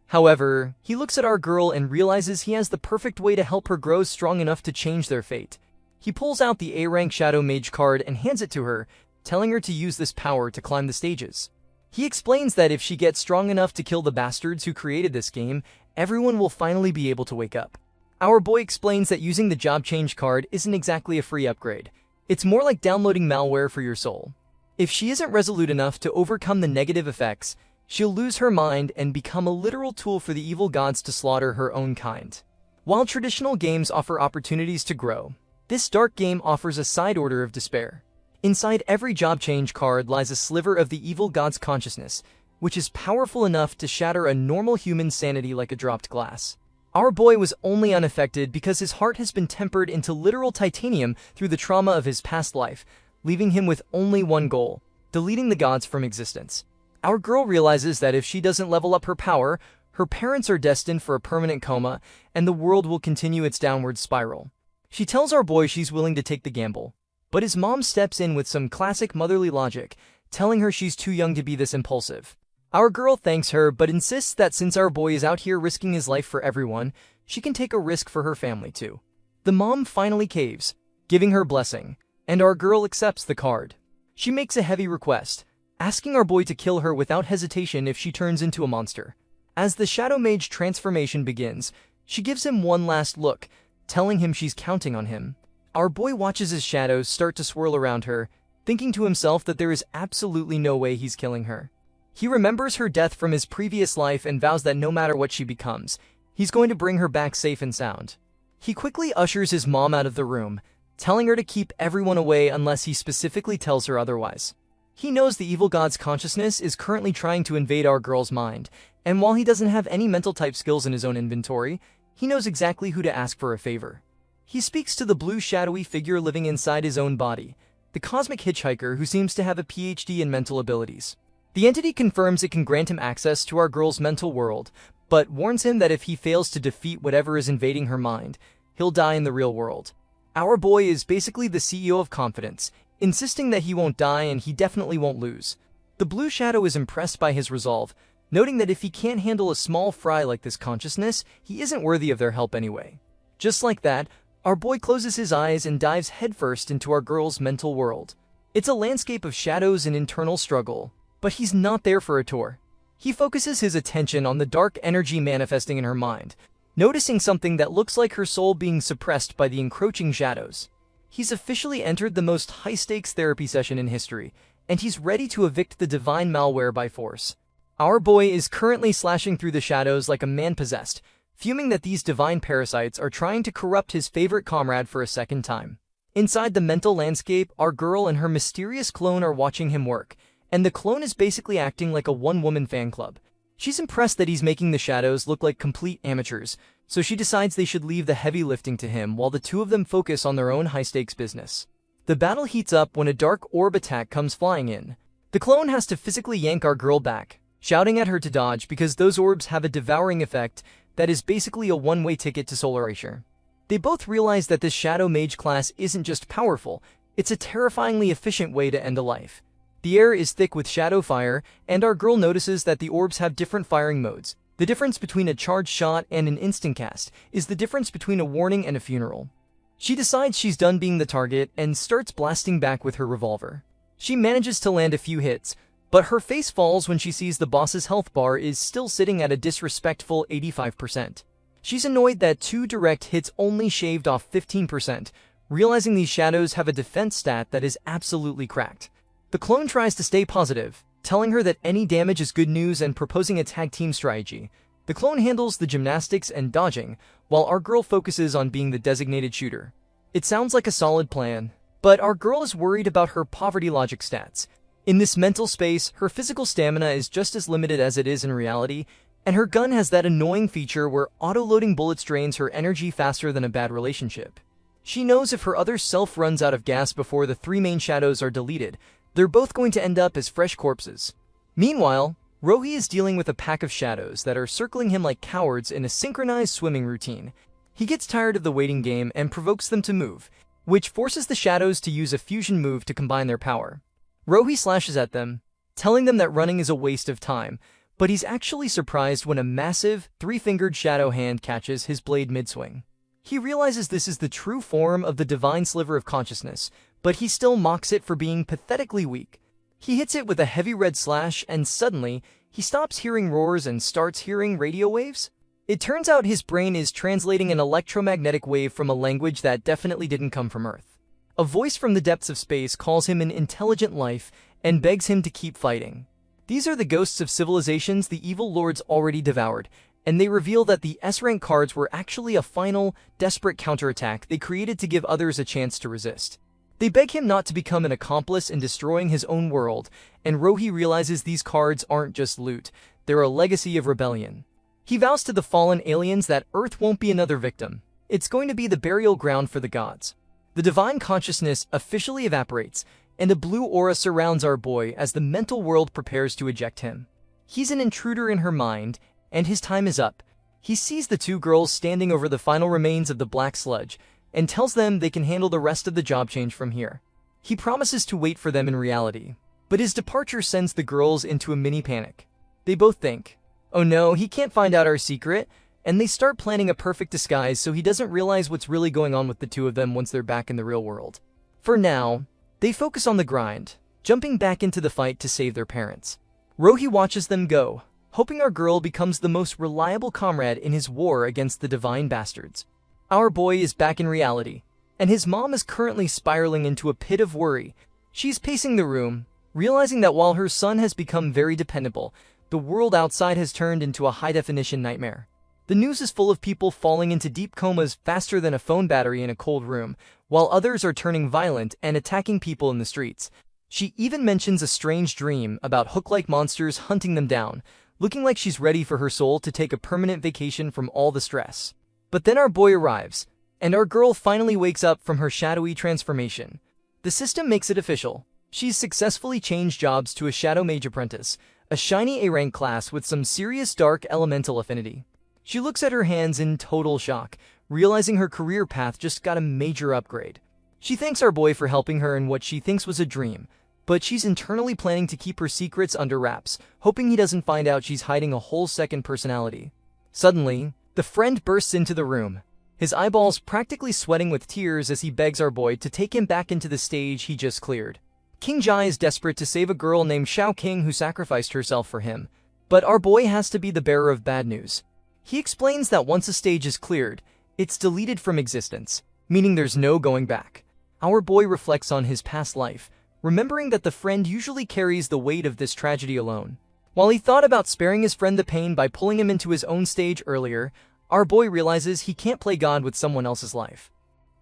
However, he looks at our girl and realizes he has the perfect way to help her grow strong enough to change their fate. He pulls out the A-rank Shadow Mage card and hands it to her, telling her to use this power to climb the stages. He explains that if she gets strong enough to kill the bastards who created this game, everyone will finally be able to wake up. Our boy explains that using the job change card isn't exactly a free upgrade. It's more like downloading malware for your soul. If she isn't resolute enough to overcome the negative effects, she'll lose her mind and become a literal tool for the evil gods to slaughter her own kind. While traditional games offer opportunities to grow, this dark game offers a side order of despair. Inside every job change card lies a sliver of the evil god's consciousness, which is powerful enough to shatter a normal human's sanity like a dropped glass. Our boy was only unaffected because his heart has been tempered into literal titanium through the trauma of his past life, leaving him with only one goal: deleting the gods from existence. Our girl realizes that if she doesn't level up her power, her parents are destined for a permanent coma, and the world will continue its downward spiral. She tells our boy she's willing to take the gamble, but his mom steps in with some classic motherly logic, telling her she's too young to be this impulsive. Our girl thanks her, but insists that since our boy is out here risking his life for everyone, she can take a risk for her family too. The mom finally caves, giving her blessing, and our girl accepts the card. She makes a heavy request, asking our boy to kill her without hesitation if she turns into a monster. As the Shadow Mage transformation begins, she gives him one last look, telling him she's counting on him. Our boy watches his shadows start to swirl around her, thinking to himself that there is absolutely no way he's killing her. He remembers her death from his previous life and vows that no matter what she becomes, he's going to bring her back safe and sound. He quickly ushers his mom out of the room, telling her to keep everyone away unless he specifically tells her otherwise. He knows the evil god's consciousness is currently trying to invade our girl's mind, and while he doesn't have any mental type skills in his own inventory, he knows exactly who to ask for a favor. He speaks to the blue shadowy figure living inside his own body, the cosmic hitchhiker who seems to have a PhD in mental abilities. The entity confirms it can grant him access to our girl's mental world, but warns him that if he fails to defeat whatever is invading her mind, he'll die in the real world. Our boy is basically the CEO of confidence, insisting that he won't die and he definitely won't lose. The blue shadow is impressed by his resolve, noting that if he can't handle a small fry like this consciousness, he isn't worthy of their help anyway. Just like that, our boy closes his eyes and dives headfirst into our girl's mental world. It's a landscape of shadows and internal struggle, but he's not there for a tour. He focuses his attention on the dark energy manifesting in her mind, noticing something that looks like her soul being suppressed by the encroaching shadows. He's officially entered the most high-stakes therapy session in history, and he's ready to evict the divine malware by force. Our boy is currently slashing through the shadows like a man possessed, fuming that these divine parasites are trying to corrupt his favorite comrade for a second time. Inside the mental landscape, our girl and her mysterious clone are watching him work, and the clone is basically acting like a one-woman fan club. She's impressed that he's making the shadows look like complete amateurs, so she decides they should leave the heavy lifting to him while the two of them focus on their own high-stakes business. The battle heats up when a dark orb attack comes flying in. The clone has to physically yank our girl back, shouting at her to dodge because those orbs have a devouring effect that is basically a one-way ticket to solar erasure. They both realize that this Shadow Mage class isn't just powerful, it's a terrifyingly efficient way to end a life. The air is thick with shadow fire, and our girl notices that the orbs have different firing modes. The difference between a charged shot and an instant cast is the difference between a warning and a funeral. She decides she's done being the target and starts blasting back with her revolver. She manages to land a few hits, but her face falls when she sees the boss's health bar is still sitting at a disrespectful 85%. She's annoyed that 2 direct hits only shaved off 15%, realizing these shadows have a defense stat that is absolutely cracked. The clone tries to stay positive, telling her that any damage is good news and proposing a tag team strategy. The clone handles the gymnastics and dodging, while our girl focuses on being the designated shooter. It sounds like a solid plan, but our girl is worried about her poverty logic stats. In this mental space, her physical stamina is just as limited as it is in reality, and her gun has that annoying feature where auto-loading bullets drains her energy faster than a bad relationship. She knows if her other self runs out of gas before the 3 main shadows are deleted, they're both going to end up as fresh corpses. Meanwhile, Rohi is dealing with a pack of shadows that are circling him like cowards in a synchronized swimming routine. He gets tired of the waiting game and provokes them to move, which forces the shadows to use a fusion move to combine their power. Rohi slashes at them, telling them that running is a waste of time, but he's actually surprised when a massive, 3-fingered shadow hand catches his blade mid-swing. He realizes this is the true form of the divine sliver of consciousness, but he still mocks it for being pathetically weak. He hits it with a heavy red slash, and suddenly, he stops hearing roars and starts hearing radio waves. It turns out his brain is translating an electromagnetic wave from a language that definitely didn't come from Earth. A voice from the depths of space calls him an intelligent life and begs him to keep fighting. These are the ghosts of civilizations the evil lords already devoured, and they reveal that the S-rank cards were actually a final, desperate counterattack they created to give others a chance to resist. They beg him not to become an accomplice in destroying his own world, and Rohi realizes these cards aren't just loot, they're a legacy of rebellion. He vows to the fallen aliens that Earth won't be another victim. It's going to be the burial ground for the gods. The divine consciousness officially evaporates, and a blue aura surrounds our boy as the mental world prepares to eject him. He's an intruder in her mind, and his time is up. He sees the 2 girls standing over the final remains of the black sludge, and tells them they can handle the rest of the job change from here. He promises to wait for them in reality, but his departure sends the girls into a mini panic. They both think, oh no, he can't find out our secret, and they start planning a perfect disguise so he doesn't realize what's really going on with the 2 of them once they're back in the real world. For now, they focus on the grind, jumping back into the fight to save their parents. Rohi watches them go, hoping our girl becomes the most reliable comrade in his war against the divine bastards. Our boy is back in reality, and his mom is currently spiraling into a pit of worry. She's pacing the room, realizing that while her son has become very dependable, the world outside has turned into a high-definition nightmare. The news is full of people falling into deep comas faster than a phone battery in a cold room, while others are turning violent and attacking people in the streets. She even mentions a strange dream about hook-like monsters hunting them down, looking like she's ready for her soul to take a permanent vacation from all the stress. But then our boy arrives, and our girl finally wakes up from her shadowy transformation. The system makes it official. She's successfully changed jobs to a Shadow Mage apprentice, a shiny A-rank class with some serious dark elemental affinity. She looks at her hands in total shock, realizing her career path just got a major upgrade. She thanks our boy for helping her in what she thinks was a dream, but she's internally planning to keep her secrets under wraps, hoping he doesn't find out she's hiding a whole second personality. Suddenly, the friend bursts into the room, his eyeballs practically sweating with tears as he begs our boy to take him back into the stage he just cleared. King Jai is desperate to save a girl named Shao King who sacrificed herself for him, but our boy has to be the bearer of bad news. He explains that once a stage is cleared, it's deleted from existence, meaning there's no going back. Our boy reflects on his past life, remembering that the friend usually carries the weight of this tragedy alone. While he thought about sparing his friend the pain by pulling him into his own stage earlier, our boy realizes he can't play God with someone else's life.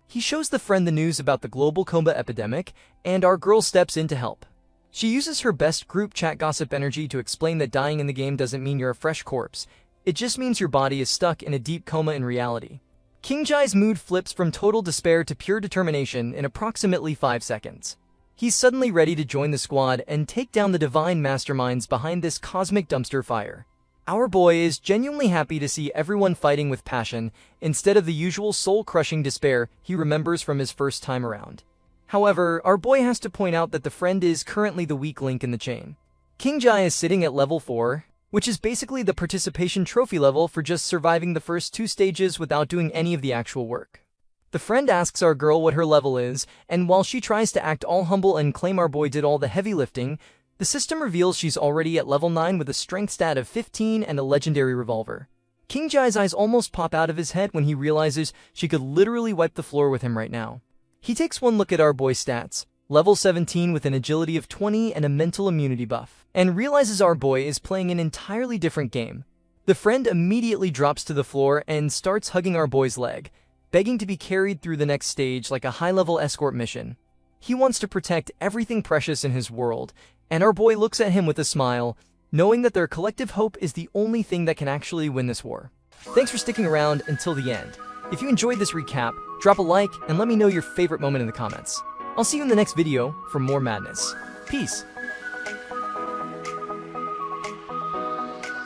He shows the friend the news about the global coma epidemic, and our girl steps in to help. She uses her best group chat gossip energy to explain that dying in the game doesn't mean you're a fresh corpse. It just means your body is stuck in a deep coma in reality. King Jai's mood flips from total despair to pure determination in approximately 5 seconds. He's suddenly ready to join the squad and take down the divine masterminds behind this cosmic dumpster fire. Our boy is genuinely happy to see everyone fighting with passion, instead of the usual soul-crushing despair he remembers from his first time around. However, our boy has to point out that the friend is currently the weak link in the chain. King Jai is sitting at level 4, which is basically the participation trophy level for just surviving the first 2 stages without doing any of the actual work. The friend asks our girl what her level is, and while she tries to act all humble and claim our boy did all the heavy lifting, the system reveals she's already at level 9 with a strength stat of 15 and a legendary revolver. King Jai's eyes almost pop out of his head when he realizes she could literally wipe the floor with him right now. He takes one look at our boy's stats, level 17 with an agility of 20 and a mental immunity buff, and realizes our boy is playing an entirely different game. The friend immediately drops to the floor and starts hugging our boy's leg, begging to be carried through the next stage like a high-level escort mission. He wants to protect everything precious in his world, and our boy looks at him with a smile, knowing that their collective hope is the only thing that can actually win this war. Thanks for sticking around until the end. If you enjoyed this recap, drop a like and let me know your favorite moment in the comments. I'll see you in the next video for more madness. Peace!